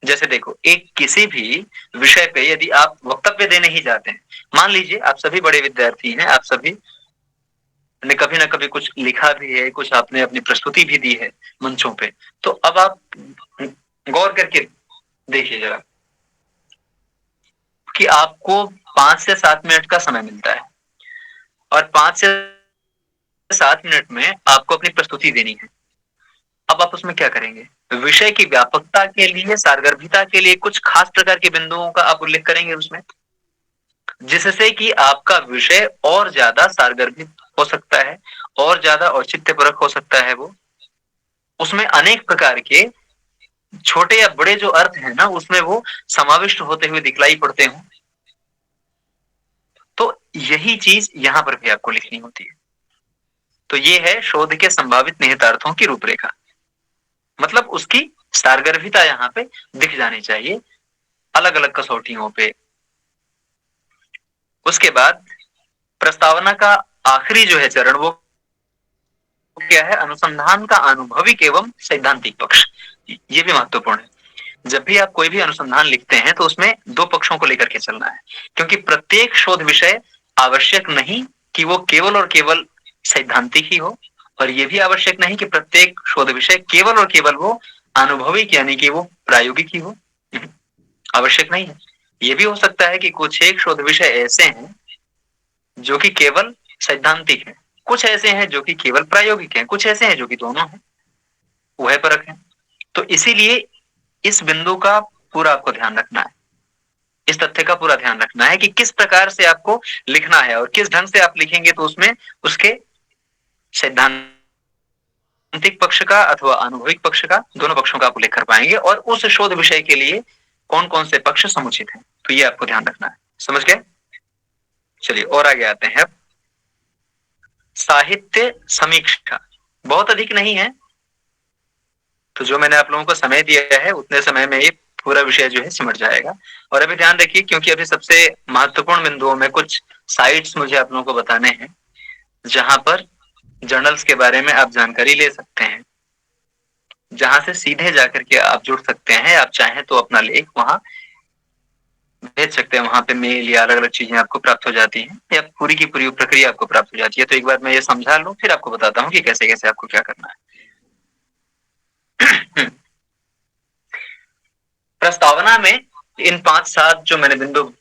जैसे देखो, एक किसी भी विषय पे यदि आप वक्तव्य देने ही जाते हैं, मान लीजिए आप सभी बड़े विद्यार्थी हैं, आप सभी ने कभी ना कभी कुछ लिखा भी है, कुछ आपने अपनी प्रस्तुति भी दी है मंचों पे। तो अब आप गौर करके देखिए जरा कि आपको 5 से 7 मिनट का समय मिलता है और 5 से 7 मिनट में आपको अपनी प्रस्तुति देनी है। अब आप उसमें क्या करेंगे? विषय की व्यापकता के लिए, सारगर्भिता के लिए कुछ खास प्रकार के बिंदुओं का आप उल्लेख करेंगे उसमें, जिससे कि आपका विषय और ज्यादा सारगर्भित हो सकता है, और ज्यादा औचित्यपरक हो सकता है। वो उसमें अनेक प्रकार के छोटे या बड़े जो अर्थ है ना, उसमें वो समाविष्ट होते हुए दिखलाई पड़ते हों। तो यही चीज यहां पर भी आपको लिखनी होती है। तो ये है शोध के संभावित निहितार्थों की रूपरेखा, मतलब उसकी सारगर्भिता यहां पे दिख जानी चाहिए अलग अलग कसौटियों पे। उसके बाद प्रस्तावना का आखिरी जो है चरण, वो क्या है? अनुसंधान का अनुभविक एवं सैद्धांतिक पक्ष। ये भी महत्वपूर्ण है। जब भी आप कोई भी अनुसंधान लिखते हैं तो उसमें दो पक्षों को लेकर के चलना है, क्योंकि प्रत्येक शोध विषय आवश्यक नहीं कि वो केवल और केवल सैद्धांतिक ही हो, और ये भी आवश्यक नहीं कि प्रत्येक शोध विषय केवल और केवल वो अनुभविक यानी कि वो प्रायोगिक ही हो। आवश्यक नहीं है। ये भी हो सकता है कि कुछ एक शोध विषय ऐसे हैं जो कि केवल सैद्धांतिक है, कुछ ऐसे हैं जो कि केवल प्रायोगिक हैं, कुछ ऐसे हैं जो कि दोनों हैं। वह परख है। तो इसीलिए इस बिंदु का पूरा आपको ध्यान रखना है, इस तथ्य का पूरा ध्यान रखना है कि किस प्रकार से आपको लिखना है, और किस ढंग से आप लिखेंगे तो उसमें उसके सैद्धांतिक पक्ष का अथवा अनुभविक पक्ष का, दोनों पक्षों का आप उल्लेख कर पाएंगे, और उस शोध विषय के लिए कौन कौन से पक्ष समुचित हैं। तो ये आपको ध्यान रखना है। समझ गए? चलिए और आगे आते हैं। साहित्य समीक्षा बहुत अधिक नहीं है, तो जो मैंने आप लोगों को समय दिया है उतने समय में ये पूरा विषय जो है सिमट जाएगा। और अभी ध्यान रखिए, क्योंकि अभी सबसे महत्वपूर्ण बिंदुओं में कुछ साइट्स मुझे आप लोगों को बताने हैं जहां पर जर्नल्स के बारे में आप जानकारी ले सकते हैं, जहां से सीधे जाकर के आप जुड़ सकते हैं। आप चाहें तो अपना लेख वहां भेज सकते हैं, वहां पे मेल या अलग अलग चीजें आपको प्राप्त हो जाती हैं, या पूरी की पूरी प्रक्रिया आपको प्राप्त हो जाती है। तो एक बार मैं ये समझा लूं, फिर आपको बताता हूँ कि कैसे कैसे आपको क्या करना है। प्रस्तावना में इन 5-7 जो मैंने बिंदु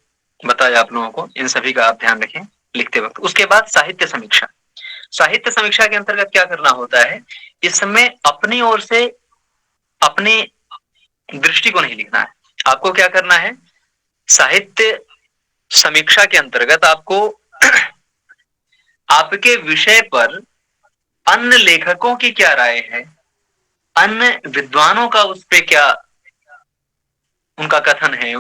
बताया आप लोगों को, इन सभी का आप ध्यान रखें लिखते वक्त। उसके बाद साहित्य समीक्षा। साहित्य समीक्षा के अंतर्गत क्या करना होता है? इसमें अपनी ओर से अपनी दृष्टि को नहीं लिखना है। आपको क्या करना है? साहित्य समीक्षा के अंतर्गत आपको आपके विषय पर अन्य लेखकों की क्या राय है, अन्य विद्वानों का उस पे क्या उनका कथन है,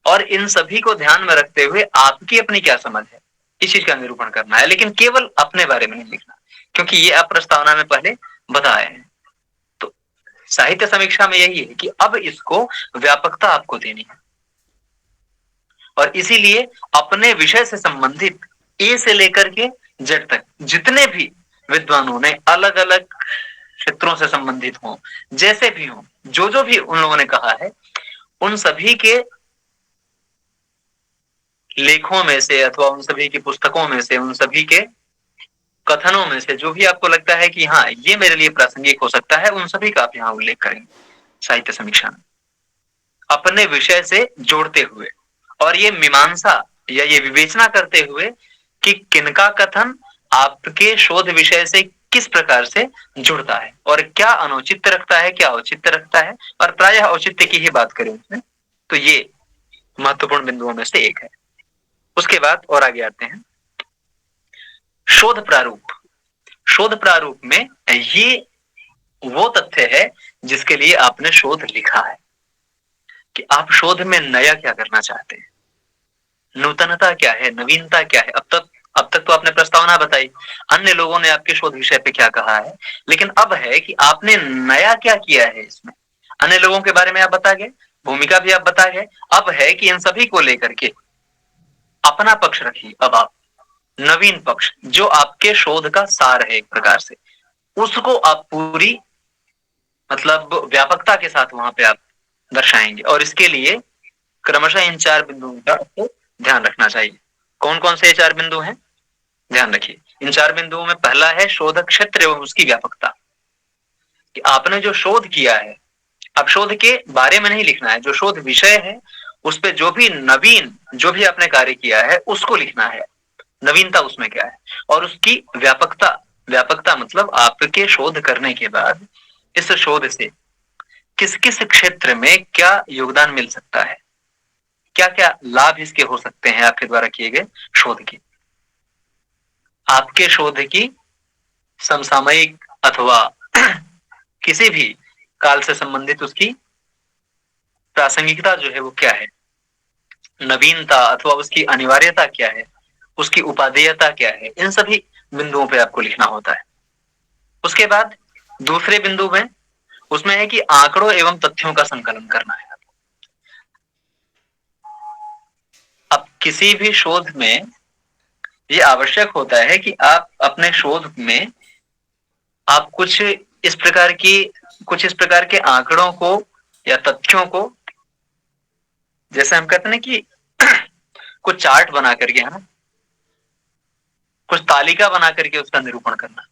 और इन सभी को ध्यान में रखते हुए आपकी अपनी क्या समझ है, इस चीज का निरूपण करना है। लेकिन केवल अपने बारे में नहीं लिखना, क्योंकि ये आप प्रस्तावना में पहले बताए हैं। तो साहित्य समीक्षा में यही है कि अब इसको व्यापकता आपको देनी है, और इसीलिए अपने विषय से संबंधित ए से लेकर के जेड तक जितने भी विद्वानों ने अलग अलग क्षेत्रों से संबंधित हों, जैसे भी हों, जो जो भी उन लोगों ने कहा है, उन सभी के लेखों में से अथवा उन सभी की पुस्तकों में से, उन सभी के कथनों में से जो भी आपको लगता है कि हाँ ये मेरे लिए प्रासंगिक हो सकता है, उन सभी का आप यहाँ उल्लेख करेंगे साहित्य समीक्षा में, अपने विषय से जोड़ते हुए। और ये मीमांसा या ये विवेचना करते हुए कि किनका कथन आपके शोध विषय से किस प्रकार से जुड़ता है, और क्या अनुचित रखता है, क्या औचित्य रखता है, और प्रायः औचित्य की ही बात करें उसमें। तो ये महत्वपूर्ण बिंदुओं में से एक है। उसके बाद और आगे आते हैं शोध प्रारूप। शोध प्रारूप में ये वो तथ्य है जिसके लिए आपने शोध लिखा है, कि आप शोध में नया क्या करना चाहते हैं, नूतनता क्या है, नवीनता क्या है। अब तक तो आपने प्रस्तावना बताई, अन्य लोगों ने आपके शोध विषय पे क्या कहा है, लेकिन अब है कि आपने नया क्या किया है इसमें। अन्य लोगों के बारे में आप बता गए, भूमिका भी आप बता गए, अब है कि इन सभी को लेकर के अपना पक्ष रखिए। अब आप नवीन पक्ष जो आपके शोध का सार है एक प्रकार से, उसको आप पूरी मतलब व्यापकता के साथ वहां पे आप दर्शाएंगे। और इसके लिए क्रमशः इन 4 बिंदुओं का आपको ध्यान रखना चाहिए। कौन कौन से 4 बिंदु हैं? ध्यान रखिए, इन 4 बिंदुओं में पहला है शोध क्षेत्र एवं उसकी व्यापकता, कि आपने जो शोध किया है, अब शोध के बारे में नहीं लिखना है, जो शोध विषय है उस पे जो भी नवीन जो भी आपने कार्य किया है उसको लिखना है, नवीनता उसमें क्या है, और उसकी व्यापकता, व्यापकता मतलब आपके शोध करने के बाद इस शोध से किस किस क्षेत्र में क्या योगदान मिल सकता है, क्या क्या लाभ इसके हो सकते हैं आपके द्वारा किए गए शोध के, आपके शोध की समसामयिक अथवा किसी भी काल से संबंधित उसकी प्रासंगिकता जो है वो क्या है, नवीनता अथवा उसकी अनिवार्यता क्या है, उसकी उपादेयता क्या है, इन सभी बिंदुओं पे आपको लिखना होता है। उसके बाद दूसरे बिंदु में उसमें है कि आंकड़ों एवं तथ्यों का संकलन करना है। अब किसी भी शोध में ये आवश्यक होता है कि आप अपने शोध में आप कुछ इस प्रकार के आंकड़ों को या तथ्यों को, जैसे हम कहते हैं ना कि कुछ चार्ट बना करके, है ना, कुछ तालिका बना करके उसका निरूपण करना,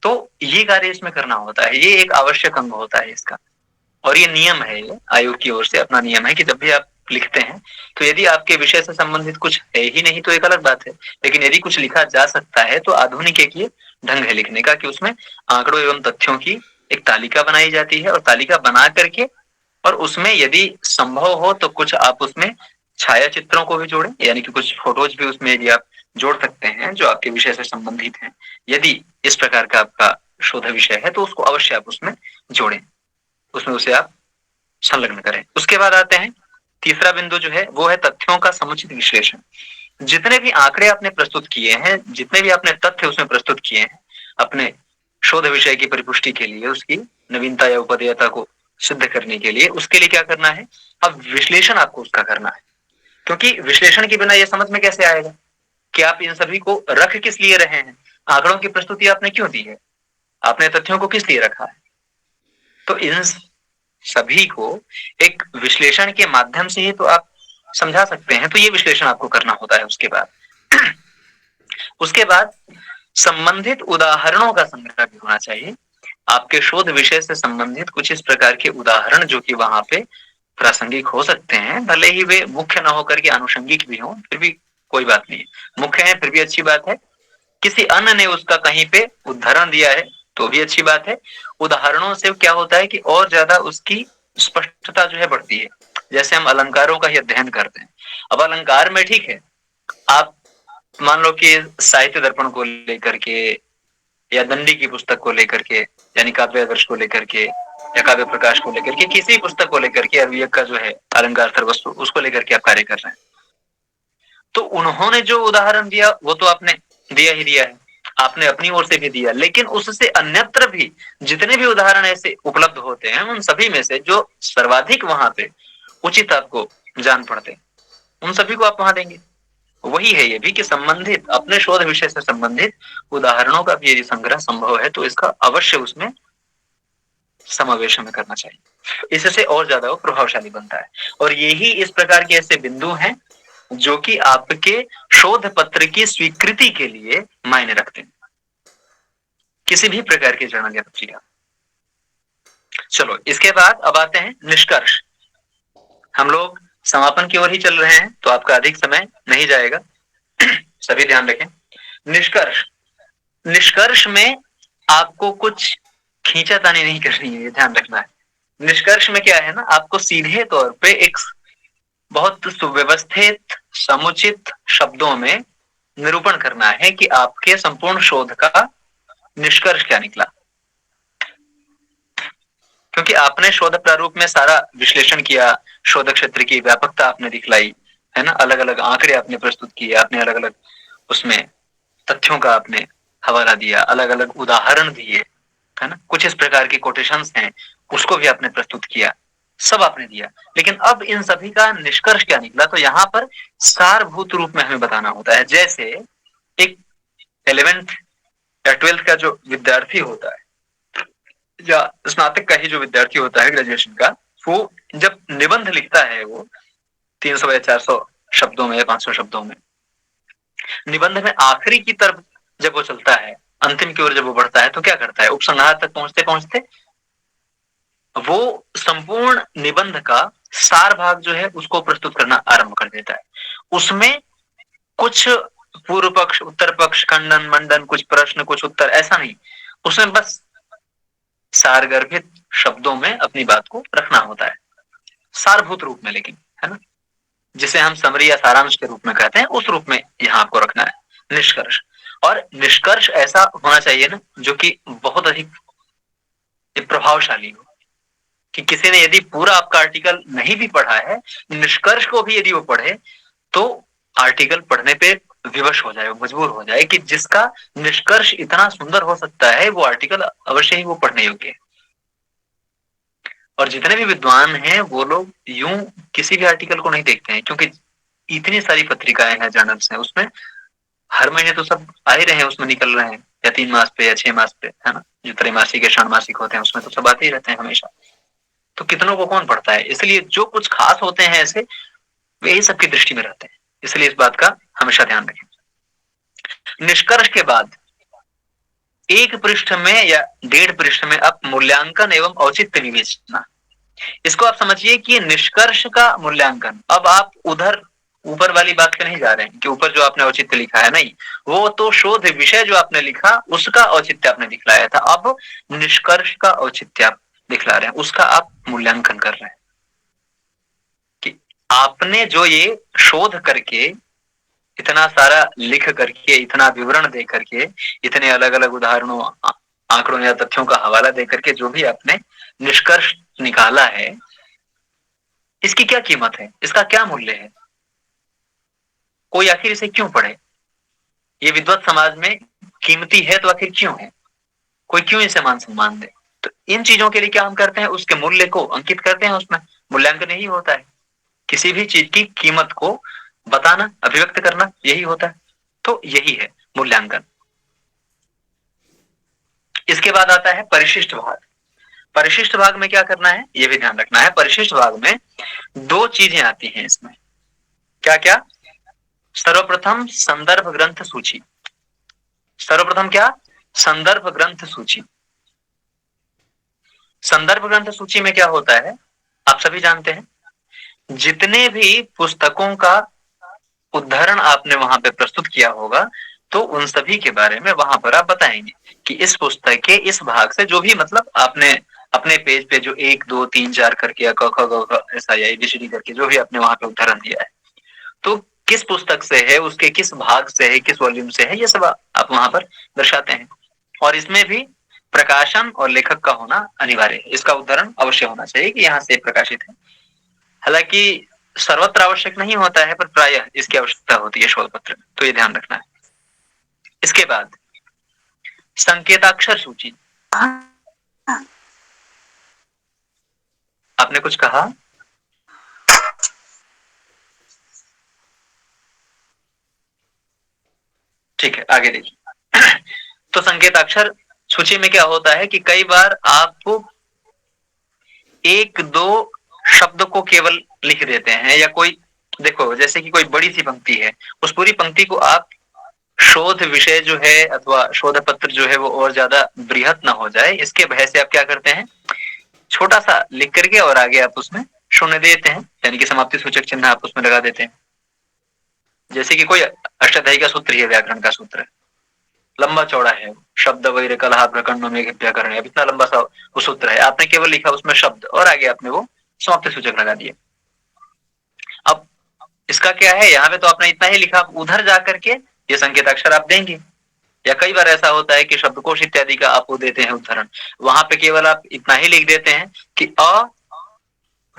तो ये कार्य इसमें करना होता है, ये एक आवश्यक अंग होता है इसका। और ये नियम है, ये आयोग की ओर से अपना नियम है कि जब भी आप लिखते हैं तो यदि आपके विषय से संबंधित कुछ है ही नहीं तो एक अलग बात है, लेकिन यदि कुछ लिखा जा सकता है तो आधुनिक एक ये ढंग है लिखने का कि उसमें आंकड़ों एवं तथ्यों की एक तालिका बनाई जाती है, और तालिका बना करके और उसमें यदि संभव हो तो कुछ आप उसमें छाया चित्रों को भी जोड़ें, यानी कि कुछ फोटोज भी उसमें यदि आप जोड़ सकते हैं जो आपके विषय से संबंधित हैं, यदि इस प्रकार का आपका शोध विषय है तो उसको अवश्य आप उसमें जोड़ें, उसमें उसे आप संलग्न करें। उसके बाद आते हैं तीसरा बिंदु जो है वो है तथ्यों का समुचित विश्लेषण। जितने भी आंकड़े आपने प्रस्तुत किए हैं, जितने भी आपने तथ्य उसमें प्रस्तुत किए हैं अपने शोध विषय की परिपुष्टि के लिए, उसकी नवीनता या उपादेयता को सिद्ध करने के लिए, उसके लिए क्या करना है, अब विश्लेषण आपको उसका करना है, क्योंकि विश्लेषण के बिना यह समझ में कैसे आएगा कि आप इन सभी को रख किस लिए रहे हैं, आंकड़ों की प्रस्तुति आपने क्यों दी है, आपने तथ्यों को किस लिए रखा है, तो इन सभी को एक विश्लेषण के माध्यम से ही तो आप समझा सकते हैं, तो ये विश्लेषण आपको करना होता है। उसके बाद संबंधित उदाहरणों का संग्रह भी होना चाहिए, आपके शोध विषय से संबंधित कुछ इस प्रकार के उदाहरण जो कि वहां पे प्रासंगिक हो सकते हैं, भले ही वे मुख्य न होकर के आनुषंगिक भी हों, फिर भी कोई बात नहीं है, मुख्य है फिर भी अच्छी बात है, किसी अन्य ने उसका कहीं पे उदाहरण दिया है तो भी अच्छी बात है। उदाहरणों से क्या होता है कि और ज्यादा उसकी स्पष्टता जो है बढ़ती है, जैसे हम अलंकारों का ही अध्ययन करते हैं, अब अलंकार में ठीक है आप मान लो कि साहित्य दर्पण को लेकर के या दंडी की पुस्तक को लेकर के, यानी काव्य आदर्श को लेकर के या काव्य प्रकाश को लेकर के, किसी पुस्तक को लेकर के अभियक का जो है अलंकार सर्वस्व उसको लेकर के आप कार्य कर रहे हैं, तो उन्होंने जो उदाहरण दिया वो तो आपने दिया ही दिया है, आपने अपनी ओर से भी दिया, लेकिन उससे अन्यत्र भी जितने भी उदाहरण ऐसे उपलब्ध होते हैं उन सभी में से जो सर्वाधिक वहां पे उचित आपको जान पड़ते हैं उन सभी को आप वहां देंगे। वही है ये भी कि संबंधित अपने शोध विषय से संबंधित उदाहरणों का भी यदि संग्रह संभव है तो इसका अवश्य उसमें समावेश में करना चाहिए, इससे और ज्यादा वो प्रभावशाली बनता है। और यही इस प्रकार के ऐसे बिंदु हैं जो कि आपके शोध पत्र की स्वीकृति के लिए मायने रखते हैं, किसी भी प्रकार के जर्नल या पत्रिका। चलो इसके बाद अब आते हैं निष्कर्ष। हम लोग समापन की ओर ही चल रहे हैं तो आपका अधिक समय नहीं जाएगा, सभी ध्यान रखें। निष्कर्ष, निष्कर्ष में आपको कुछ खींचातानी नहीं करनी है, ये ध्यान रखना है। निष्कर्ष में क्या है ना, आपको सीधे तौर पे एक बहुत सुव्यवस्थित समुचित शब्दों में निरूपण करना है कि आपके संपूर्ण शोध का निष्कर्ष क्या निकला, क्योंकि आपने शोध प्रारूप में सारा विश्लेषण किया, शोध क्षेत्र की व्यापकता आपने दिखलाई, है ना, अलग अलग आंकड़े आपने प्रस्तुत किए, आपने अलग अलग उसमें तथ्यों का आपने हवाला दिया, अलग अलग उदाहरण दिए, है ना, कुछ इस प्रकार के कोटेशंस हैं उसको भी आपने प्रस्तुत किया, सब आपने दिया, लेकिन अब इन सभी का निष्कर्ष क्या निकला, तो यहाँ पर सारभूत रूप में हमें बताना होता है। जैसे एक 11th या 12th का जो विद्यार्थी होता है या स्नातक का ही जो विद्यार्थी होता है ग्रेजुएशन का, वो जब निबंध लिखता है वो 300 या 400 शब्दों में या 500 शब्दों में, निबंध में आखिरी की तरफ जब वो चलता है, अंतिम की ओर जब वो बढ़ता है, तो क्या करता है, उपसंहार तक पहुंचते पहुंचते वो संपूर्ण निबंध का सार भाग जो है उसको प्रस्तुत करना आरंभ कर देता है। उसमें कुछ पूर्व पक्ष, उत्तर पक्ष, खंडन मंडन, कुछ प्रश्न, कुछ उत्तर, ऐसा नहीं। उसमें बस सारगर्भित शब्दों में अपनी बात को रखना होता है, सारभूत रूप में, लेकिन, है ना, जिसे हम समरी या सारांश के रूप में कहते हैं, उस रूप में यहां आपको रखना है निष्कर्ष। और निष्कर्ष ऐसा होना चाहिए ना जो कि बहुत अधिक प्रभावशाली हो, कि किसी ने यदि पूरा आपका आर्टिकल नहीं भी पढ़ा है, निष्कर्ष को भी यदि वो पढ़े, तो आर्टिकल पढ़ने पे विवश हो जाए, वो मजबूर हो जाए कि जिसका निष्कर्ष इतना सुंदर हो सकता है, वो आर्टिकल अवश्य ही वो पढ़ने योग्य है। और जितने भी विद्वान हैं वो लोग यूं किसी भी आर्टिकल को नहीं देखते हैं, क्योंकि इतनी सारी पत्रिकाएं हैं, जर्नल्स हैं, उसमें हर महीने तो सब आ ही रहे हैं, उसमें निकल रहे हैं, या 3 मास पे या 6 मास पे, है ना, जो त्रैमासिक या षाण्मासिक होते हैं उसमें तो सब आते ही रहते हैं हमेशा। तो कितनों को कौन पढ़ता है, इसलिए जो कुछ खास होते हैं ऐसे, वे ही सबकी दृष्टि में रहते हैं, इसलिए इस बात का हमेशा ध्यान रखें। निष्कर्ष के बाद 1 पृष्ठ में या 1.5 पृष्ठ में आप मूल्यांकन एवं औचित्य विवेचना, इसको आप समझिए कि निष्कर्ष का मूल्यांकन। अब आप उधर ऊपर वाली बात पे नहीं जा रहे हैं कि ऊपर जो आपने औचित्य लिखा है, नहीं, वो तो शोध विषय जो आपने लिखा उसका औचित्य आपने दिखलाया था। अब निष्कर्ष का औचित्य आप दिखला रहे हैं, उसका आप मूल्यांकन कर रहे हैं कि आपने जो ये शोध करके, इतना सारा लिख करके, इतना विवरण दे करके, इतने अलग अलग उदाहरणों, आंकड़ों या तथ्यों का हवाला दे करके जो भी आपने निष्कर्ष निकाला है, इसकी क्या कीमत है, इसका क्या मूल्य है, कोई आखिर इसे क्यों पढ़े, ये विद्वत समाज में कीमती है तो आखिर क्यों है, कोई क्यों इसे मान सम्मान दे। तो इन चीजों के लिए क्या हम करते हैं, उसके मूल्य को अंकित करते हैं, उसमें मूल्यांकन यही होता है, किसी भी चीज की कीमत को बताना, अभिव्यक्त करना, यही होता है। तो यही है मूल्यांकन। इसके बाद आता है परिशिष्ट भाग। परिशिष्ट भाग में क्या करना है, यह भी ध्यान रखना है। परिशिष्ट भाग में 2 चीजें आती हैं इसमें, क्या क्या, सर्वप्रथम संदर्भ ग्रंथ सूची। सर्वप्रथम क्या, संदर्भ ग्रंथ सूची। संदर्भ ग्रंथ सूची में क्या होता है, आप सभी जानते हैं, जितने भी पुस्तकों का उदाहरण आपने वहां पे प्रस्तुत किया होगा, तो उन सभी के बारे में वहां पर आप बताएंगे कि इस पुस्तक के इस भाग से जो भी, मतलब आपने अपने पेज पे जो 1 2 3 4 करके या क ख ग घ ऐसा या ABCD करके जो भी आपने वहां पे उदाहरण दिया है, तो किस पुस्तक से है, उसके किस भाग से है, किस वॉल्यूम से है, ये सब आप वहां पर दर्शाते हैं। और इसमें भी प्रकाशन और लेखक का होना अनिवार्य है, इसका उदाहरण अवश्य होना चाहिए कि यहाँ से प्रकाशित है। हालांकि सर्वत्र आवश्यक नहीं होता है, पर प्रायः इसकी आवश्यकता होती है शोध पत्र में, तो ये ध्यान रखना है। इसके बाद संकेताक्षर सूची। आपने कुछ कहा? ठीक है, आगे देखिए। तो संकेताक्षर सूची में क्या होता है कि कई बार आप 1 2 शब्द को केवल लिख देते हैं, या कोई, देखो जैसे कि कोई बड़ी सी पंक्ति है, उस पूरी पंक्ति को आप, शोध विषय जो है अथवा शोध पत्र जो है वो और ज्यादा बृहत ना हो जाए, इसके भय से आप क्या करते हैं, छोटा सा लिख करके और आगे आप उसमें शून्य देते हैं, यानी कि समाप्ति सूचक चिन्ह आप उसमें लगा देते हैं। जैसे कि कोई अष्टाध्यायी का सूत्र ही है, व्याकरण का सूत्र है, लंबा चौड़ा है, शब्द वैर कलह प्रकरण में व्याकरण है, इतना लंबा सा वो सूत्र है, आपने केवल लिखा उसमें शब्द और आगे आपने वो समाप्ति सूचक लगा दिए। अब इसका क्या है, यहाँ पे तो आपने इतना ही लिखा, उधर जाकर के ये संकेताक्षर आप देंगे। या कई बार ऐसा होता है कि शब्दकोश इत्यादि का आप वो देते हैं उदाहरण, वहां पे केवल आप इतना ही लिख देते हैं कि अ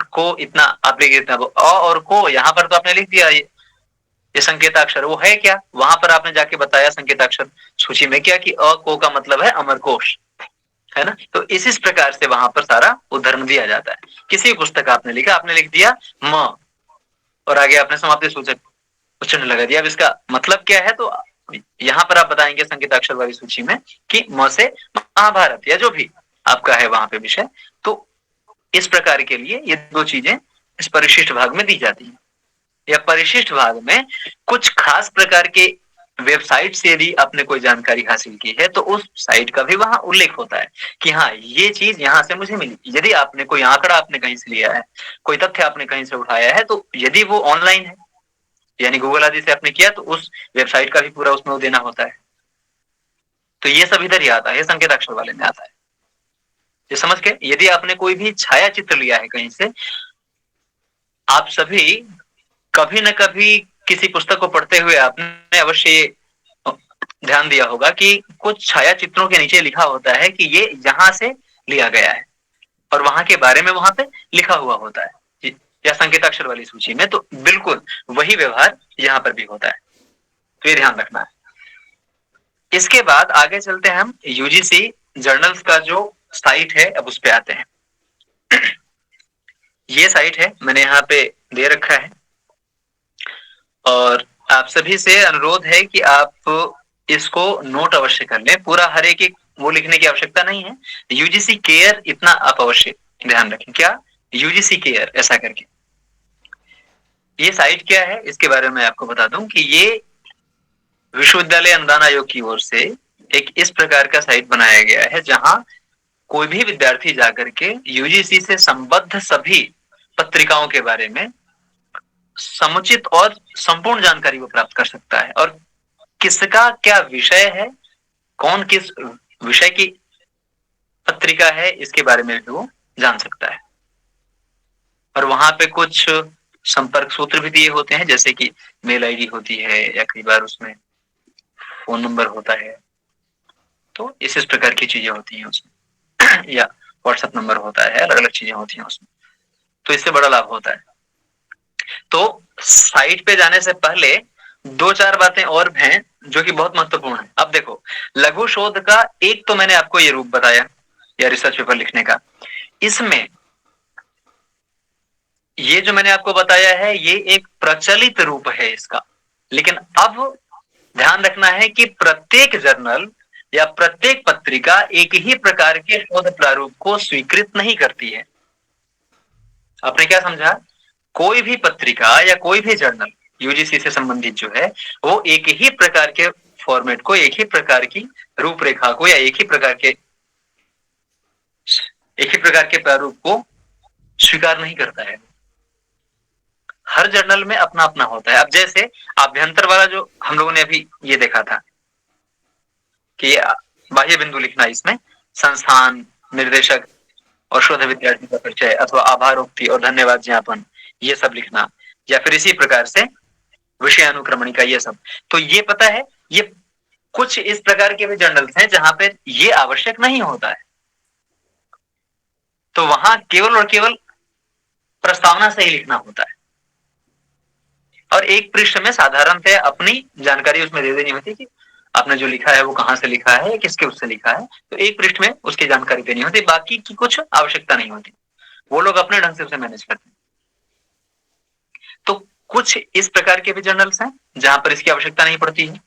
को इतना आप लिख देते हैं, अ और को यहाँ पर तो आपने लिख दिया, ये संकेताक्षर वो है क्या, वहां पर आपने जाके बताया संकेताक्षर सूची में क्या कि अ को का मतलब है अमरकोश, है ना। तो इस प्रकार से वहां पर सारा उदाहरण दिया जाता है। किसी पुस्तक आपने लिखा, आपने लिख दिया म और आगे आपने समाप्ति सूचक चिन्ह लगा दिया। अब इसका मतलब क्या है, तो यहाँ पर आप बताएंगे संकेताक्षर वाली सूची में कि म से महाभारत या जो भी आपका है वहां पे विषय। तो इस प्रकार के लिए ये 2 चीजें इस परिशिष्ट भाग में दी जाती है। या परिशिष्ट भाग में कुछ खास प्रकार के वेबसाइट से यदि आपने कोई जानकारी हासिल की है तो उस साइट का भी वहां उल्लेख होता है कि हाँ ये चीज यहाँ से मुझे मिली। यदि आपने कोई आंकड़ा आपने कहीं से लिया है, कोई तथ्य आपने कहीं से उठाया है, तो यदि वो ऑनलाइन है यानी गूगल आदि से आपने किया तो उस वेबसाइट का भी पूरा उसमें देना होता है। तो ये सब इधर ही आता है, ये संकेत अक्षर वाले में आता है। ये समझ के यदि आपने कोई भी छाया चित्र लिया है कहीं से, आप सभी कभी न कभी किसी पुस्तक को पढ़ते हुए आपने अवश्य ध्यान दिया होगा कि कुछ छाया चित्रों के नीचे लिखा होता है कि ये यहां से लिया गया है और वहां के बारे में वहां पे लिखा हुआ होता है या संकेताक्षर वाली सूची में। तो बिल्कुल वही व्यवहार यहां पर भी होता है, तो ये ध्यान रखना है। इसके बाद आगे चलते हैं हम यूजीसी जर्नल्स का जो साइट है, अब उस पे आते हैं। ये साइट है, मैंने यहाँ पे दे रखा है और आप सभी से अनुरोध है कि आप इसको नोट अवश्य कर लें। पूरा हर एक वो लिखने की आवश्यकता नहीं है। यूजीसी केयर इतना आप अवश्य ध्यान रखें। क्या? यूजीसी केयर ऐसा करके। ये साइट क्या है इसके बारे में आपको बता दूं कि ये विश्वविद्यालय अनुदान आयोग की ओर से एक इस प्रकार का साइट बनाया गया है जहां कोई भी विद्यार्थी जाकर के यूजीसी से संबद्ध सभी पत्रिकाओं के बारे में समुचित और संपूर्ण जानकारी वो प्राप्त कर सकता है और किसका क्या विषय है, कौन किस विषय की पत्रिका है, इसके बारे में भी वो जान सकता है। और वहां पे कुछ संपर्क सूत्र भी दिए होते हैं, जैसे कि मेल आईडी होती है या कई बार उसमें फोन नंबर होता है, तो इस प्रकार की चीजें होती हैं उसमें या व्हाट्सएप नंबर होता है, अलग अलग चीजें होती हैं उसमें। तो इससे बड़ा लाभ होता है। तो साइट पे जाने से पहले दो चार बातें और हैं जो कि बहुत महत्वपूर्ण है। अब देखो, लघु शोध का एक तो मैंने आपको ये रूप बताया या रिसर्च पेपर लिखने का। इसमें ये जो मैंने आपको बताया है ये एक प्रचलित रूप है इसका, लेकिन अब ध्यान रखना है कि प्रत्येक जर्नल या प्रत्येक पत्रिका एक ही प्रकार के शोध प्रारूप को स्वीकृत नहीं करती है। आपने क्या समझा? कोई भी पत्रिका या कोई भी जर्नल यूजीसी से संबंधित जो है वो एक ही प्रकार के फॉर्मेट को, एक ही प्रकार की रूपरेखा को या एक ही प्रकार के प्रारूप को स्वीकार नहीं करता है। हर जर्नल में अपना अपना होता है। अब जैसे आभ्यंतर वाला जो हम लोगों ने अभी ये देखा था कि बाह्य बिंदु लिखना, इसमें संस्थान, निर्देशक और शोध विद्यार्थी का परिचय अथवा आभारोक्ति और धन्यवाद ज्ञापन ये सब लिखना, या फिर इसी प्रकार से विषय अनुक्रमणिका ये सब। तो ये पता है, ये कुछ इस प्रकार के भी जर्नल्स हैं जहां पे ये आवश्यक नहीं होता है। तो वहां केवल और केवल प्रस्तावना से ही लिखना होता है और एक पृष्ठ में साधारणतः अपनी जानकारी उसमें दे देनी होती है कि आपने जो लिखा है वो कहां से लिखा है, किसके उससे लिखा है। तो एक पृष्ठ में उसकी जानकारी देनी होती है, बाकी की कुछ आवश्यकता नहीं होती। वो लोग अपने ढंग से उसे मैनेज करते हैं। तो कुछ इस प्रकार के भी जर्नल्स हैं जहां पर इसकी आवश्यकता नहीं पड़ती है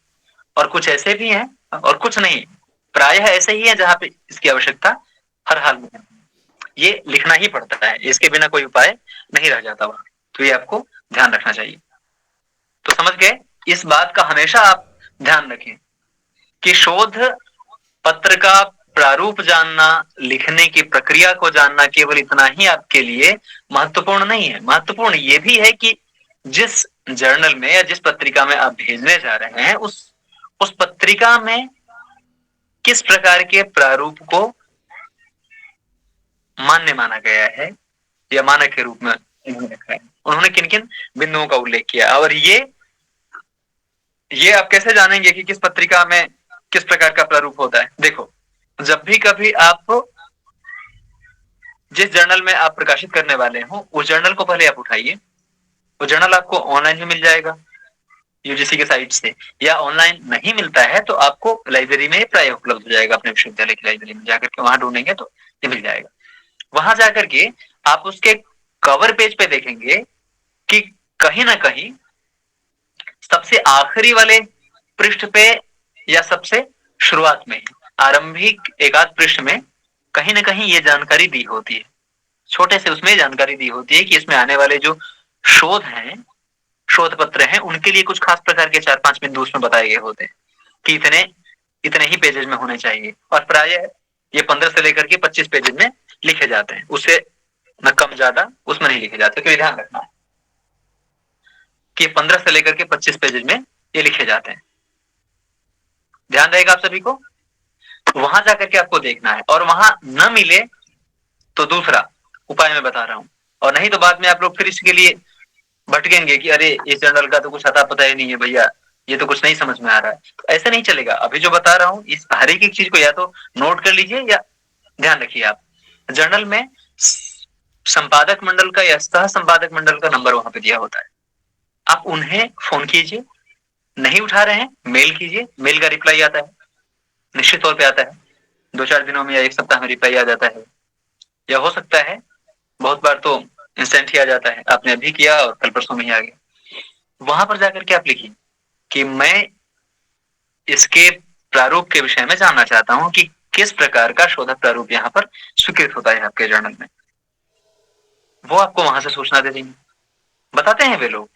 और कुछ ऐसे भी हैं और कुछ नहीं, प्रायः ऐसे ही है जहां पे इसकी आवश्यकता हर हाल में ये लिखना ही पड़ता है, इसके बिना कोई उपाय नहीं रह जाता वहां। तो ये आपको ध्यान रखना चाहिए। तो समझ गए? इस बात का हमेशा आप ध्यान रखें कि शोध पत्र का प्रारूप जानना, लिखने की प्रक्रिया को जानना केवल इतना ही आपके लिए महत्वपूर्ण नहीं है। महत्वपूर्ण ये भी है कि जिस जर्नल में या जिस पत्रिका में आप भेजने जा रहे हैं उस पत्रिका में किस प्रकार के प्रारूप को मान्य माना गया है या मानक के रूप में रखा है, उन्होंने किन किन बिंदुओं का उल्लेख किया। और ये आप कैसे जानेंगे कि किस पत्रिका में किस प्रकार का प्रारूप होता है? देखो, जब भी कभी आप जिस जर्नल में आप प्रकाशित करने वाले हो उस जर्नल को पहले आप उठाइए। वो जर्नल आपको ऑनलाइन भी मिल जाएगा यूजीसी के साइट से, या ऑनलाइन नहीं मिलता है तो आपको लाइब्रेरी में प्राय उपलब्ध हो जाएगा। अपने विश्वविद्यालय की लाइब्रेरी में जाकर के वहां ढूंढेंगे तो ये मिल जाएगा। वहां जाकर के आप उसके कवर पेज पे देखेंगे कि कहीं ना कहीं सबसे आखिरी वाले पृष्ठ पे या सबसे शुरुआत में आरंभिक एकाध पृष्ठ में कहीं ना कहीं ये जानकारी दी होती है, छोटे से उसमें जानकारी दी होती है कि इसमें आने वाले जो शोध हैं, शोध पत्र हैं उनके लिए कुछ खास प्रकार के 4-5 बिंदु उसमें बताए गए होते हैं कि इतने ही पेजेज में होने चाहिए, और प्रायः ये 15 से लेकर के 25 पेजेज में लिखे जाते हैं, उससे न कम ज्यादा उसमें नहीं लिखे जाते। तो ध्यान रखना है कि 15 से लेकर के 25 पेजेज में ये लिखे जाते हैं। ध्यान रहेगा आप सभी को। वहां जाकर के आपको देखना है, और वहां न मिले तो दूसरा उपाय मैं बता रहा हूं, और नहीं तो बाद में आप लोग फिर इसके लिए भटकेंगे कि अरे इस जर्नल का तो कुछ अता पता ही नहीं है भैया, ये तो कुछ नहीं समझ में आ रहा है। तो ऐसा नहीं चलेगा। अभी जो बता रहा हूं इस हर एक चीज को या तो नोट कर लीजिए या ध्यान रखिए। आप जर्नल में संपादक मंडल का या सह संपादक मंडल का नंबर वहां पे दिया होता है, आप उन्हें फोन कीजिए। नहीं उठा रहे हैं, मेल कीजिए, मेल का रिप्लाई आता है, निश्चित तौर पे आता है। 2-4 दिनों में या 1 सप्ताह में रिप्लाई आ जाता है, या हो सकता है बहुत बार तो इंस्टेंट ही आ जाता है, आपने अभी किया और कल परसों में ही आ गया। वहां पर जाकर के आप लिखिए कि मैं इसके प्रारूप के विषय में जानना चाहता हूं कि किस प्रकार का शोधक प्रारूप यहाँ पर स्वीकृत होता है आपके जर्नल में। वो आपको वहां से सूचना दे देंगे, बताते हैं वे लोग,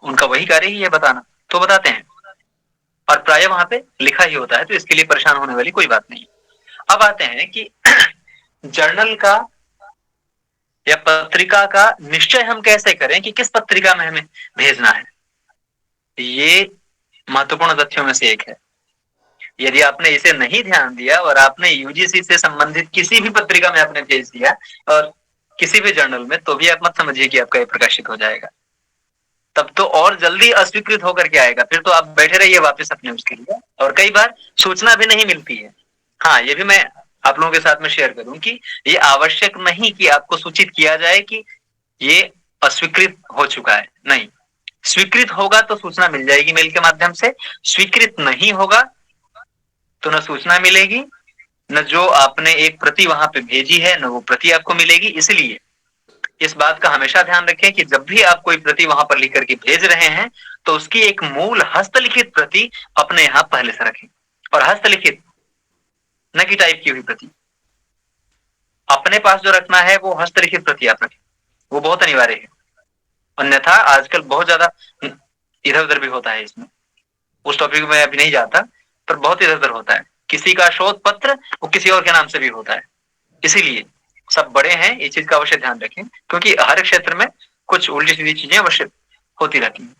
उनका वही कार्य ही है बताना, तो बताते हैं, और प्राय वहां पे लिखा ही होता है, तो इसके लिए परेशान होने वाली कोई बात नहीं। अब आते हैं कि जर्नल का या पत्रिका का निश्चय हम कैसे करें कि किस पत्रिका में हमें भेजना है। ये महत्वपूर्ण तथ्यों में से एक है। यदि आपने इसे नहीं ध्यान दिया और आपने यूजीसी से संबंधित किसी भी पत्रिका में आपने भेज दिया और किसी भी जर्नल में, तो भी आप मत समझिए कि आपका ये प्रकाशित हो जाएगा। तब तो और जल्दी अस्वीकृत होकर के आएगा, फिर तो आप बैठे रहिए वापस अपने उसके लिए, और कई बार सूचना भी नहीं मिलती है। हाँ, ये भी मैं आप लोगों के साथ में शेयर करूं कि ये आवश्यक नहीं कि आपको सूचित किया जाए कि ये अस्वीकृत हो चुका है, नहीं। स्वीकृत होगा तो सूचना मिल जाएगी मेल के माध्यम से, स्वीकृत नहीं होगा तो न सूचना मिलेगी, न जो आपने एक प्रति वहां पे भेजी है न वो प्रति आपको मिलेगी। इसलिए इस बात का हमेशा ध्यान रखें कि जब भी आप कोई प्रति वहां पर लिख करके भेज रहे हैं तो उसकी एक मूल हस्तलिखित प्रति अपने यहां पहले से रखें, और हस्तलिखित न कि टाइप की हुई प्रति अपने पास जो रखना है वो हस्तलिखित प्रति आप रखें, वो बहुत अनिवार्य है। अन्यथा आजकल बहुत ज्यादा इधर उधर भी होता है इसमें, उस टॉपिक में अभी नहीं जाता, पर बहुत इधर उधर होता है। किसी का शोध पत्र वो किसी और के नाम से भी होता है, इसीलिए सब बड़े हैं, ये चीज का अवश्य ध्यान रखें, क्योंकि हर क्षेत्र में कुछ उल्टी सीधी चीजें अवश्य होती रहती हैं।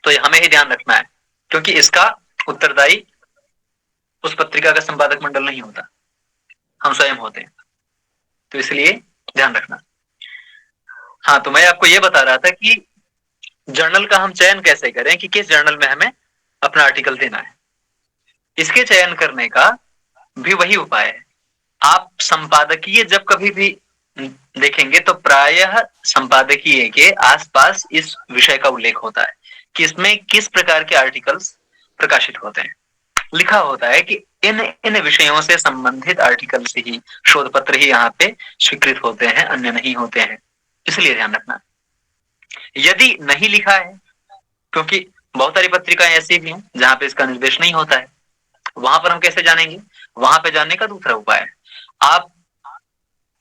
तो हमें ही ध्यान रखना है, क्योंकि इसका उत्तरदायी उस पत्रिका का संपादक मंडल नहीं होता, हम स्वयं होते हैं, तो इसलिए ध्यान रखना। हाँ, तो मैं आपको यह बता रहा था कि जर्नल का हम चयन कैसे करें कि किस जर्नल में हमें अपना आर्टिकल देना है। इसके चयन करने का भी वही उपाय है। आप संपादकीय जब कभी भी देखेंगे तो प्रायः संपादकीय के आसपास इस विषय का उल्लेख होता है कि इसमें किस प्रकार के आर्टिकल्स प्रकाशित होते हैं। लिखा होता है कि इन विषयों से संबंधित आर्टिकल से ही शोध पत्र ही यहाँ पे स्वीकृत होते हैं, अन्य नहीं होते हैं। इसलिए ध्यान रखना। यदि नहीं लिखा है, क्योंकि बहुत सारी पत्रिकाएं ऐसी भी हैं जहां पे इसका निर्देश नहीं होता है, वहां पर हम कैसे जानेंगे? वहां पे जानने का दूसरा उपाय है, आप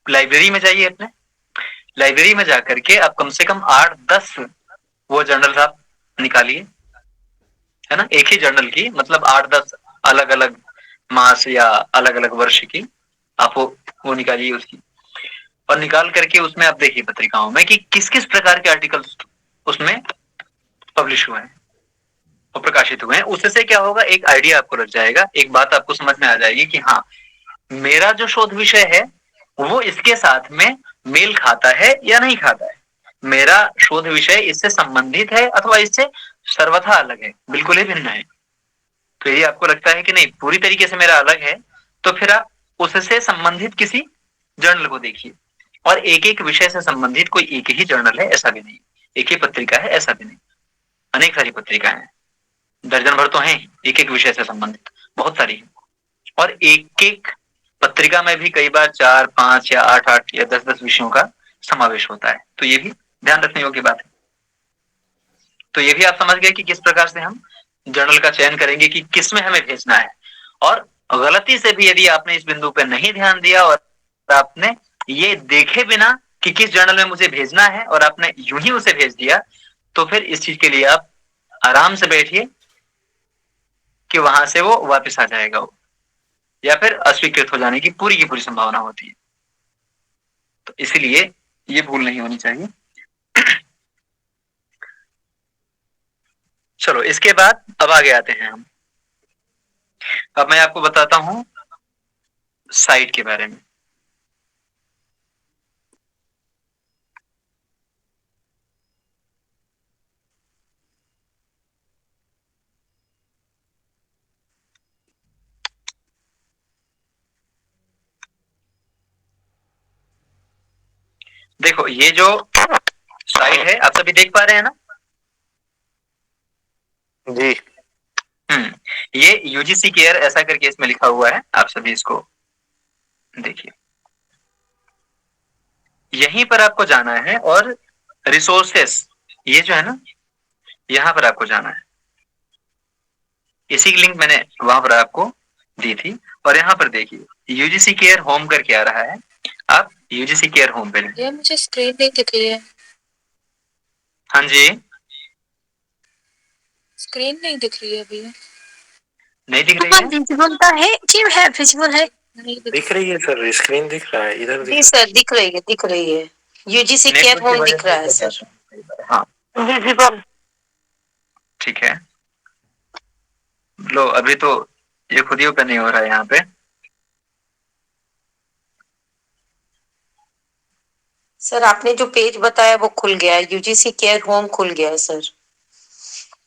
लाइब्रेरी में जाइए। अपने लाइब्रेरी में जाकर के आप कम से कम 8-10 वो जर्नल आप निकालिए, है ना। एक ही जर्नल की मतलब 8-10 अलग अलग मास या अलग अलग वर्ष की आप वो निकालिए उसकी, और निकाल करके उसमें आप देखिए पत्रिकाओं में कि किस किस प्रकार के आर्टिकल्स उसमें पब्लिश हुए हैं और प्रकाशित हुए हैं। उससे क्या होगा, एक आइडिया आपको लग जाएगा, एक बात आपको समझ में आ जाएगी कि हाँ, मेरा जो शोध विषय है वो इसके साथ में मेल खाता है या नहीं खाता है, मेरा शोध विषय इससे संबंधित है अथवा इससे सर्वथा अलग है, बिल्कुल ही भिन्न है। तो यदि आपको लगता है कि नहीं पूरी तरीके से मेरा अलग है, तो फिर आप उससे संबंधित किसी जर्नल को देखिए। और एक एक विषय से संबंधित कोई एक ही जर्नल है ऐसा भी नहीं, एक ही पत्रिका है ऐसा भी नहीं, अनेक सारी पत्रिकाएं हैं, दर्जन भर तो हैं एक एक विषय से संबंधित, बहुत सारी है। और एक एक पत्रिका में भी कई बार 4-5 या 8-8 या 10-10 विषयों का समावेश होता है, तो ये भी ध्यान रखने योग्य बात है। तो ये भी आप समझ गए कि किस प्रकार से हम जर्नल का चयन करेंगे कि किस में हमें भेजना है। और गलती से भी यदि आपने इस बिंदु पर नहीं ध्यान दिया और आपने ये देखे बिना कि किस जर्नल में मुझे भेजना है और आपने यूं ही उसे भेज दिया, तो फिर इस चीज के लिए आप आराम से बैठिए कि वहां से वो वापस आ जाएगा वो, या फिर अस्वीकृत हो जाने की पूरी संभावना होती है। तो इसलिए ये भूल नहीं होनी चाहिए। चलो इसके बाद अब आगे आते हैं हम। अब मैं आपको बताता हूं साइट के बारे में। देखो ये जो साइट है आप सभी देख पा रहे हैं ना? जी। ये यूजीसी केयर ऐसा करके इसमें लिखा हुआ है, आप सभी इसको देखिए। यहीं पर आपको जाना है और रिसोर्सेस, ये जो है ना, यहां पर आपको जाना है। इसी की लिंक मैंने वहां पर आपको दी थी। और यहाँ पर देखिए यूजीसी केयर होम करके आ रहा है, आप यूजीसी केयर होम पे जाइए। ये मुझे स्क्रीन नहीं दिख रही है। हाँ जी, स्क्रीन नहीं दिख रही है अभी। नहीं दिख रही है? विजिबल तो है जी, है विजिबल है। नहीं दिख रही है सर, स्क्रीन दिख रहा है, इधर जी सर, दिख रही है, दिख रही है। यूजीसी केयर नेटवर्क की होम वजह दिख से रहा है हो सर। जाता है कई बार। हाँ विजिबल। ठीक है, लो अभी तो ये खुद ही ओपन नहीं हो रहा है यहाँ पे। सर आपने जो पेज बताया वो खुल गया है, यूजीसी केयर होम खुल गया है सर।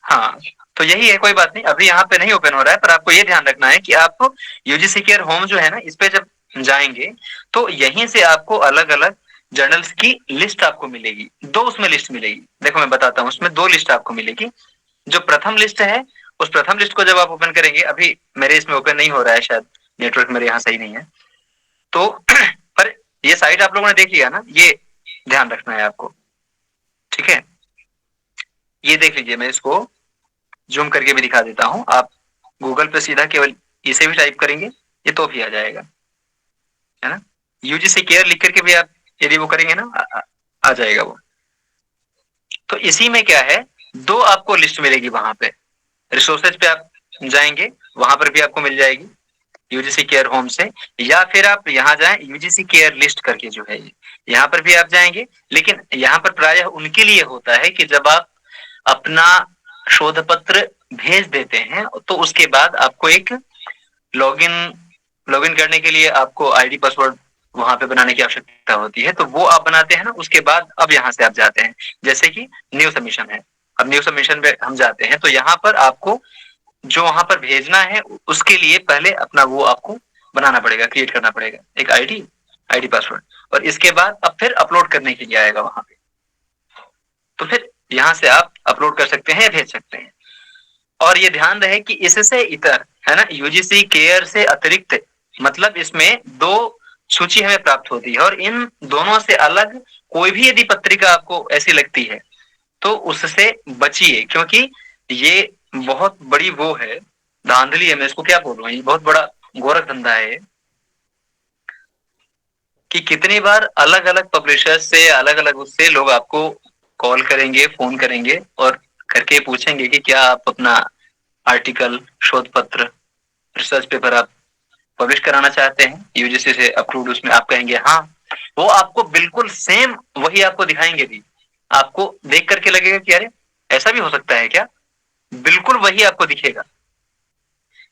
हाँ तो यही है, कोई बात नहीं, अभी यहाँ पे नहीं ओपन हो रहा है, पर आपको ये ध्यान रखना है कि आप यूजीसी केयर होम जो है ना, इस पे जब जाएंगे तो यहीं से आपको अलग अलग जर्नल्स की लिस्ट आपको मिलेगी। दो उसमें लिस्ट मिलेगी, देखो मैं बताता हूँ, उसमें दो लिस्ट आपको मिलेगी। जो प्रथम लिस्ट है, उस प्रथम लिस्ट को जब आप ओपन करेंगे, अभी मेरे इसमें ओपन नहीं हो रहा है, शायद नेटवर्क मेरे यहाँ सही नहीं है तो पर ये साइट आप लोगों ने देख लिया ना, ये ध्यान रखना है आपको, ठीक है? ये देख लीजिए, मैं इसको जूम करके भी दिखा देता हूं। आप गूगल पे सीधा केवल इसे भी टाइप करेंगे, ये तो भी आ जाएगा, है ना? यूजीसी केयर लिख करके भी आप यदि वो करेंगे ना, आ जाएगा वो। तो इसी में क्या है, दो आपको लिस्ट मिलेगी वहां पे। रिसोर्सेज पे आप जाएंगे, वहां पर भी आपको मिल जाएगी यूजीसी केयर होम से, या फिर आप यहाँ जाएं यूजीसी केयर लिस्ट करके जो है, यहाँ पर भी आप जाएंगे। लेकिन यहाँ पर प्रायः उनके लिए होता है कि जब आप अपना शोध पत्र भेज देते हैं तो उसके बाद आपको एक लॉगिन लॉगिन करने के लिए आपको आईडी पासवर्ड वहां पे बनाने की आवश्यकता होती है, तो वो आप बनाते हैं ना, उसके बाद अब यहाँ से आप जाते हैं। जैसे कि न्यू सबमिशन है, अब न्यू सबमिशन पे हम जाते हैं, तो यहाँ पर आपको जो वहां पर भेजना है उसके लिए पहले अपना वो आपको बनाना पड़ेगा, क्रिएट करना पड़ेगा एक आईडी पासवर्ड, और इसके बाद अब फिर अपलोड करने के लिए आएगा वहां पे। तो फिर यहाँ से आप अपलोड कर सकते हैं या भेज सकते हैं। और ये ध्यान रहे कि इससे इतर, है ना, यूजीसी केयर से अतिरिक्त, मतलब इसमें दो सूची हमें प्राप्त होती है, और इन दोनों से अलग कोई भी यदि पत्रिका आपको ऐसी लगती है तो उससे बचिए, क्योंकि ये बहुत बड़ी वो है, धांधली है, मैं इसको क्या बोलूं, ये बहुत बड़ा गोरख धंधा है कि कितनी बार अलग अलग पब्लिशर्स से, अलग अलग उससे लोग आपको कॉल करेंगे, फोन करेंगे और करके पूछेंगे कि क्या आप अपना आर्टिकल, शोध पत्र, रिसर्च पेपर आप पब्लिश कराना चाहते हैं यूजीसी से अप्रूव्ड, उसमें आप कहेंगे हाँ, वो आपको बिल्कुल सेम वही आपको दिखाएंगे भी। आपको देख करके लगेगा कि अरे ऐसा भी हो सकता है क्या, बिल्कुल वही आपको दिखेगा,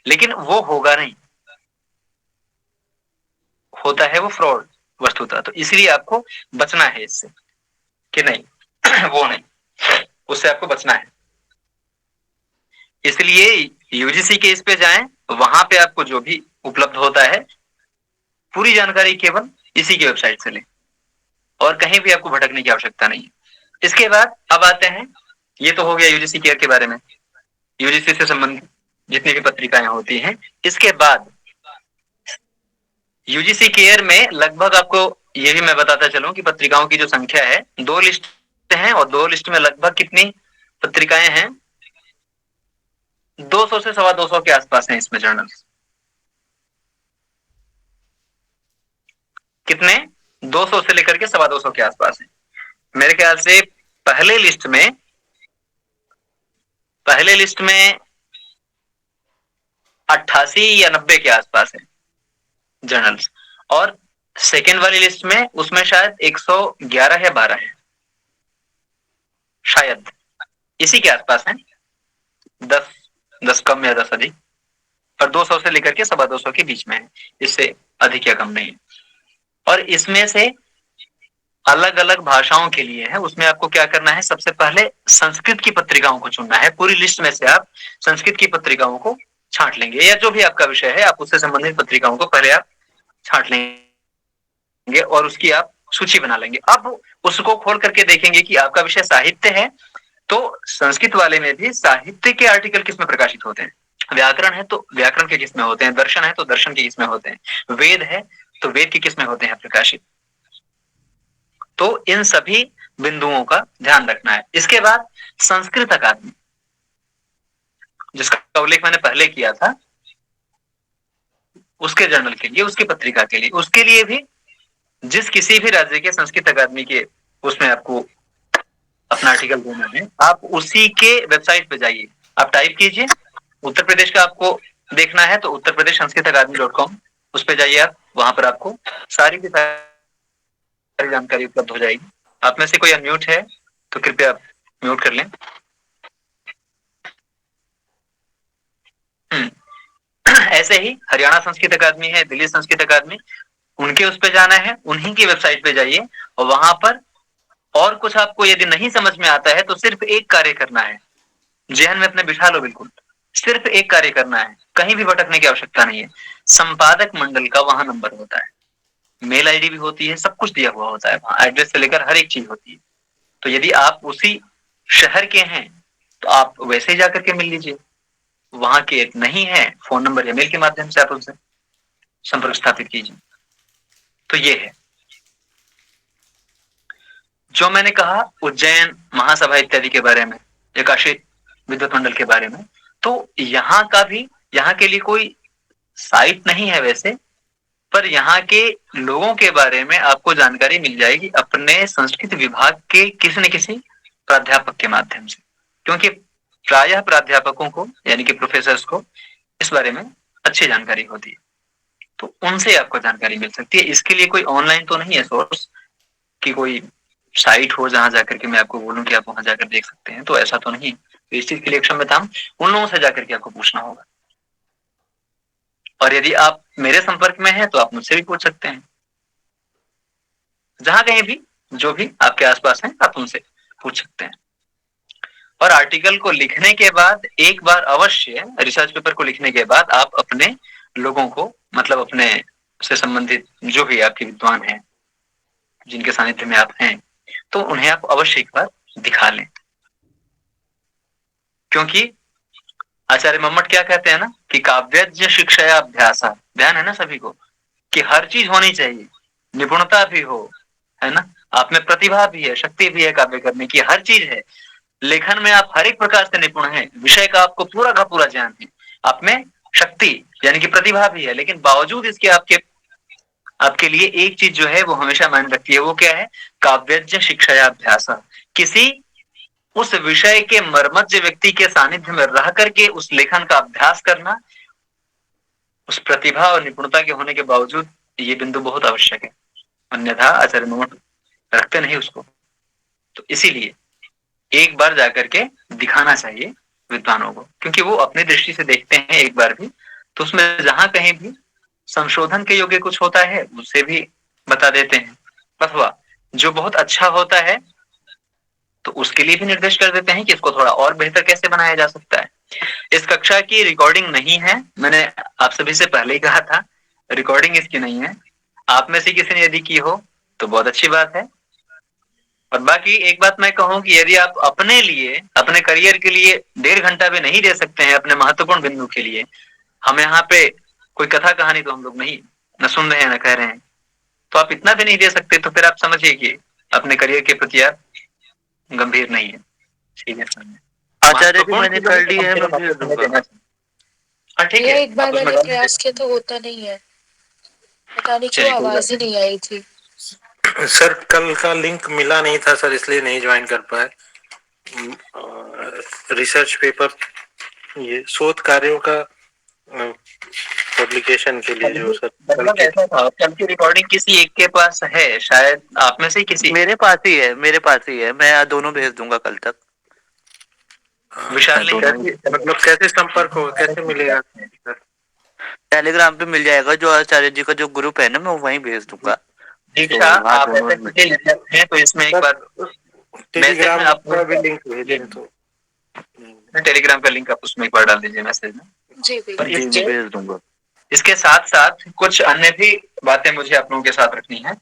लेकिन वो होगा नहीं, होता है वो फ्रॉड वस्तुतः। तो इसलिए आपको बचना है इससे कि नहीं वो नहीं, उससे आपको बचना है। इसलिए यूजीसी के इस पे जाएं, वहां पे आपको जो भी उपलब्ध होता है पूरी जानकारी केवल इसी की वेबसाइट से लें, और कहीं भी आपको भटकने की आवश्यकता नहीं है। इसके बाद अब आते हैं, ये तो हो गया यूजीसी केयर के बारे में, यूजीसी से संबंधित जितनी भी पत्रिकाएं होती हैं। इसके बाद यूजीसी केयर में लगभग आपको ये भी मैं बताता चलूं कि पत्रिकाओं की जो संख्या है, दो लिस्ट हैं, और दो लिस्ट में लगभग कितनी पत्रिकाएं हैं, 200 से 225 के आसपास हैं इसमें जर्नल्स। कितने? 200 से लेकर के 225 के आसपास है। मेरे ख्याल से पहले लिस्ट में 88 या 90 के आसपास है जर्नल्स, और सेकेंड वाली लिस्ट में उसमें शायद 111 या 12 है, शायद इसी के आसपास है, 10 कम या 10 अधिक, और 200 से लेकर के 225 के बीच में है, इससे अधिक या कम नहीं है। और इसमें से अलग अलग भाषाओं के लिए है, उसमें आपको क्या करना है, सबसे पहले संस्कृत की पत्रिकाओं को चुनना है। पूरी लिस्ट में से आप संस्कृत की पत्रिकाओं को छांट लेंगे, या जो भी आपका विषय है आप उससे संबंधित पत्रिकाओं को पहले आप छांट लेंगे और उसकी आप सूची बना लेंगे। अब उसको खोल करके देखेंगे कि आपका विषय साहित्य है, तो संस्कृत वाले में भी साहित्य के आर्टिकल किसमें प्रकाशित होते हैं, व्याकरण है तो व्याकरण के किसमें होते हैं, दर्शन है तो दर्शन के किसमें होते हैं, वेद है तो वेद के किसमें होते हैं प्रकाशित। तो इन सभी बिंदुओं का ध्यान रखना है। इसके बाद संस्कृत अकादमी, जिसका उल्लेख मैंने पहले किया था, उसके जर्नल के लिए, उसकी पत्रिका के लिए, उसके लिए भी जिस किसी भी राज्य के संस्कृत अकादमी के उसमें आपको अपना आर्टिकल देना है, आप उसी के वेबसाइट पे जाइए, आप टाइप कीजिए उत्तर प्रदेश का आपको देखना है तो उत्तर प्रदेश संस्कृत अकादमी.com, उस पर जाइए आप, वहां पर आपको सारी की सारी जानकारी उपलब्ध हो जाएगी। आप में से कोई अनम्यूट है तो कृपया आप म्यूट कर लें। ऐसे ही हरियाणा संस्कृत अकादमी है, दिल्ली संस्कृत अकादमी, उनके उस पे जाना है, उन्हीं की वेबसाइट पे जाइए और वहां पर और कुछ आपको यदि नहीं समझ में आता है तो सिर्फ एक कार्य करना है, जहन में अपने बिठा लो, बिल्कुल सिर्फ एक कार्य करना है, कहीं भी भटकने की आवश्यकता नहीं है। संपादक मंडल का वहां नंबर होता है, मेल आईडी भी होती है, सब कुछ दिया हुआ होता है वहां, एड्रेस से लेकर हर एक चीज होती है। तो यदि आप उसी शहर के हैं तो आप वैसे ही जाकर के मिल लीजिए, वहां के नहीं है फोन नंबर या मेल के माध्यम से आप उनसे संपर्क स्थापित कीजिए। तो ये है जो मैंने कहा उज्जैन महासभा इत्यादि के बारे में, या काशी विद्युत मंडल के बारे में। तो यहाँ का भी, यहाँ के लिए कोई साइट नहीं है वैसे, पर यहाँ के लोगों के बारे में आपको जानकारी मिल जाएगी अपने संस्कृत विभाग के किसी न किसी प्राध्यापक के माध्यम से, क्योंकि प्रायः प्राध्यापकों को यानी कि प्रोफेसर्स को इस बारे में अच्छी जानकारी होती है, तो उनसे आपको जानकारी मिल सकती है। इसके लिए कोई ऑनलाइन तो नहीं है सोर्स कि कोई साइट हो जहां जाकर के मैं आपको बोलूं कि आप वहां जाकर देख सकते हैं, तो ऐसा तो नहीं। तो इस चीज के लिए क्षम्यता, उन लोगों से जाकर के आपको पूछना होगा। और यदि आप मेरे संपर्क में हैं तो आप मुझसे भी पूछ सकते हैं, जहां कहीं भी जो भी आपके आसपास हैं आप उनसे पूछ सकते हैं। और आर्टिकल को लिखने के बाद एक बार अवश्य, रिसर्च पेपर को लिखने के बाद आप अपने लोगों को, मतलब अपने से संबंधित जो भी आपके विद्वान हैं जिनके सानिध्य में आप हैं, तो उन्हें आप अवश्य एक बार दिखा लें। क्योंकि आचार्य मम्मट क्या कहते हैं ना कि काव्यज्ञ शिक्षाया अभ्यास, ध्यान है ना सभी को कि हर चीज होनी चाहिए, निपुणता भी हो, है ना, आप में प्रतिभा भी है, शक्ति भी है, काव्य करने की हर चीज है, लेखन में आप हर एक प्रकार से निपुण हैं, विषय का आपको पूरा का पूरा ज्ञान है, आप में शक्ति यानी कि प्रतिभा भी है, लेकिन बावजूद इसके आपके लिए एक चीज जो है वो हमेशा मायने रखती है, वो क्या है, काव्यज्ञ शिक्षाया अभ्यास, किसी उस विषय के मर्मज्ञ व्यक्ति के सानिध्य में रह करके उस लेखन का अभ्यास करना, उस प्रतिभा और निपुणता के होने के बावजूद ये बिंदु बहुत आवश्यक है, अन्यथा आचार्य मम्मट रखते नहीं उसको। तो इसीलिए एक बार जाकर के दिखाना चाहिए विद्वानों को, क्योंकि वो अपनी दृष्टि से देखते हैं एक बार भी, तो उसमें जहां कहीं भी संशोधन के योग्य कुछ होता है उसे भी बता देते हैं, अथवा जो बहुत अच्छा होता है तो उसके लिए भी निर्देश कर देते हैं कि इसको थोड़ा और बेहतर कैसे बनाया जा सकता है। इस कक्षा की रिकॉर्डिंग नहीं है, मैंने आप सभी से पहले ही कहा था, रिकॉर्डिंग इसकी नहीं है। आप में से किसी ने यदि की हो तो बहुत अच्छी बात है। और बाकी एक बात मैं कहूं कि यदि आप अपने लिए, अपने करियर के लिए 1.5 घंटा भी नहीं दे सकते हैं अपने महत्वपूर्ण बिंदु के लिए, हम यहाँ पे कोई कथा कहानी तो हम लोग नहीं न सुन रहे हैं न कह रहे हैं, तो आप इतना भी नहीं दे सकते तो फिर आप समझिए कि अपने करियर के प्रति आप गंभीर नहीं है, ठीक है। आचार्य भी मैंने कर ली है, मैं भेज दूंगा। हाँ ठीक है, एक बार मैंने प्रयास किया तो होता नहीं है, पता नहीं क्यों आवाज ही नहीं आई थी। सर कल का लिंक मिला नहीं था सर, इसलिए नहीं ज्वाइन कर पाए। रिसर्च पेपर, ये शोध कार्यों का पब्लिकेशन के लिए जो सर कल मतलब की ऐसा था, कल की रिकॉर्डिंग किसी एक के पास है शायद, आप में से किसी। मेरे पास ही है, मेरे पास ही है, मैं दोनों भेज दूंगा कल तक। विशाल ने मतलब कैसे संपर्क होगा, कैसे मिलेगा सर? टेलीग्राम पे मिल जाएगा, जो आचार्य जी का जो ग्रुप है ना, मैं वहीं भेज दूंगा। दीक्षा, आप ऐसे कुछ लिखते हैं तो इसमें एक बार मैसेज में टेलीग्राम आप का भी लिंक भेज दें तो। टेलीग्राम का लिंक आप उसमें एक बार डाल दीजिए मैसेज में। जी पर जी मैं भेज दूंगा। इसके साथ साथ कुछ अन्य भी बातें मुझे आप लोगों के साथ रखनी है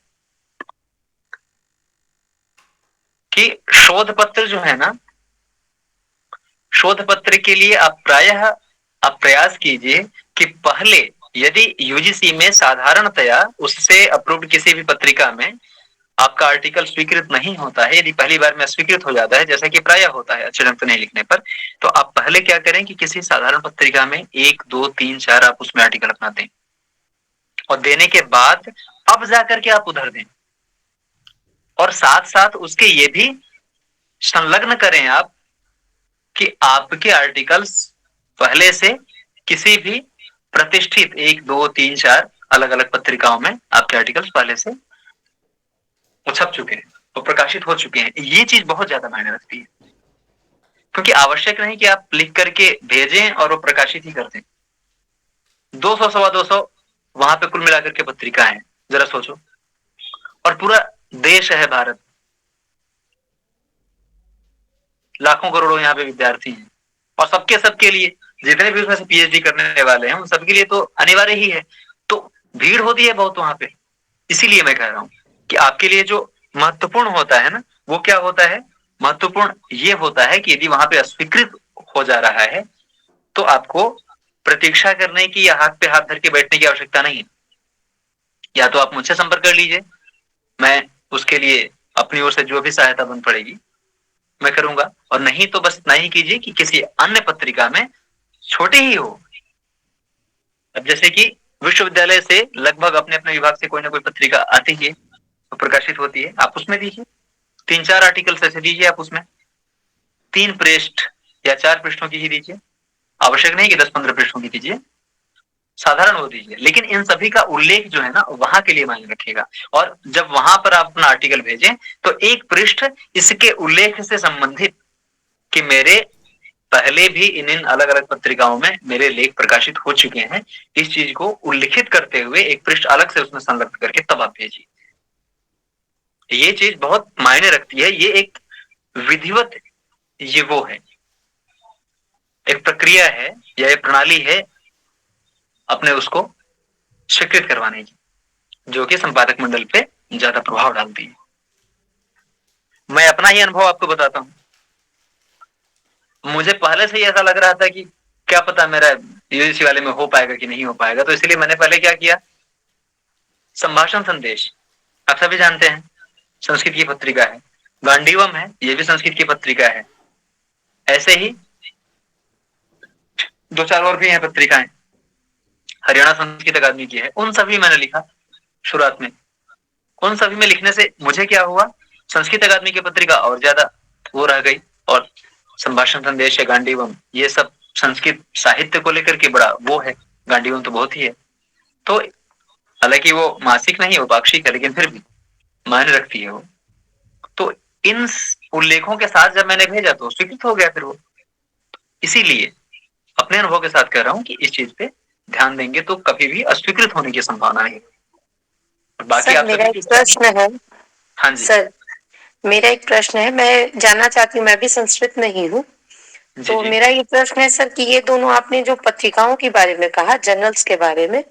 कि शोध पत्र जो है ना, शोध पत्र के लिए आप प्रयास कीजिए कि पहले यदि यूजीसी में साधारणतया उससे अप्रूव्ड किसी भी पत्रिका में आपका आर्टिकल स्वीकृत नहीं होता है, यदि पहली बार में स्वीकृत हो जाता है, जैसा कि प्रायः होता है अच्छे ढंग से नहीं लिखने पर, तो आप पहले क्या करें कि किसी साधारण पत्रिका में 1, 2, 3, 4 आप उसमें आर्टिकल अपना दें, और देने के बाद अब जाकर के आप उधर दें, और साथ साथ उसके ये भी संलग्न करें आप कि आपके आर्टिकल्स पहले से किसी भी प्रतिष्ठित 1, 2, 3, 4 अलग अलग पत्रिकाओं में आपके आर्टिकल्स पहले से छप चुके हैं, वो प्रकाशित हो चुके हैं। ये चीज बहुत ज्यादा मायने रखती है, क्योंकि आवश्यक नहीं कि आप लिख करके भेजें और वो प्रकाशित ही कर दें। 200 सवा 200 वहां पे कुल मिलाकर के पत्रिकाएं हैं, जरा सोचो, और पूरा देश है भारत, लाखों करोड़ों यहाँ पे विद्यार्थी हैं, और सबके लिए जितने भी उसमें से पीएचडी करने वाले हैं उन सबके लिए तो अनिवार्य ही है, तो भीड़ होती है बहुत वहां पे। इसीलिए मैं कह रहा हूं कि आपके लिए जो महत्वपूर्ण होता है ना, वो क्या होता है, महत्वपूर्ण ये होता है कि यदि वहां पे अस्वीकृत हो जा रहा है तो आपको प्रतीक्षा करने की या हाथ पे हाथ धर के बैठने की आवश्यकता नहीं है। या तो आप मुझसे संपर्क कर लीजिए, मैं उसके लिए अपनी ओर से जो भी सहायता बन पड़ेगी मैं करूंगा, और नहीं तो बस इतना ही कीजिए कि किसी अन्य पत्रिका में छोटे ही हो, अब जैसे कि विश्वविद्यालय से लगभग अपने अपने विभाग से कोई ना कोई पत्रिका आती है तो प्रकाशित होती है, आप उसमें दीजिए 3-4 आर्टिकल ऐसे दीजिए, आप उसमें 3 पृष्ठ या 4 पृष्ठों की ही दीजिए, आवश्यक नहीं कि 10-15 पृष्ठों की दीजिए, साधारण वो दीजिए, लेकिन इन सभी का उल्लेख जो है ना वहां के लिए मायने रखेगा। और जब वहां पर आप अपना आर्टिकल भेजें तो एक पृष्ठ इसके उल्लेख से संबंधित कि मेरे पहले भी इन अलग अलग पत्रिकाओं में मेरे लेख प्रकाशित हो चुके हैं, इस चीज को उल्लिखित करते हुए एक पृष्ठ अलग से उसमें संलग्न करके तब आप भेजिए। ये चीज बहुत मायने रखती है, ये एक विधिवत ये वो है, एक प्रक्रिया है या एक प्रणाली है अपने उसको स्वीकृत करवाने की, जो कि संपादक मंडल पे ज्यादा प्रभाव डालती है। मैं अपना ही अनुभव आपको बताता हूं, मुझे पहले से ही ऐसा लग रहा था कि क्या पता मेरा यूजीसी वाले में हो पाएगा कि नहीं हो पाएगा, तो इसलिए मैंने पहले क्या किया, संभाषण संदेश आप सभी जानते हैं संस्कृत की पत्रिका है, गांडीवम है ये भी संस्कृत की पत्रिका है, ऐसे ही 2-4 और भी हैं पत्रिकाएं, हरियाणा संस्कृत अकादमी की है, उन सभी मैंने लिखा शुरुआत में। उन सभी में लिखने से मुझे क्या हुआ, संस्कृत अकादमी की पत्रिका और ज्यादा वो रह गई, और संभाषण संदेश है, गांडीवम, ये सब संस्कृत साहित्य को लेकर के बड़ा वो है, गांडीवम तो बहुत ही है, तो हालांकि वो मासिक नहीं, वो पाक्षिक है, लेकिन फिर भी मायने रखती है वो। तो इन उल्लेखों के साथ जब मैंने भेजा तो स्वीकृत हो गया फिर वो। इसीलिए अपने अनुभव के साथ कह रहा हूं कि इस चीज पे ध्यान देंगे तो कभी भी अस्वीकृत होने की संभावना नहीं। बाकी सर मेरा एक प्रश्न है। हाँ जी सर मेरा एक प्रश्न है, मैं जानना चाहती हूँ, मैं भी संस्कृत में ही हूँ, तो मेरा ये प्रश्न है सर कि ये दोनों आपने जो पत्रिकाओं के बारे में कहा, जर्नल्स के बारे में,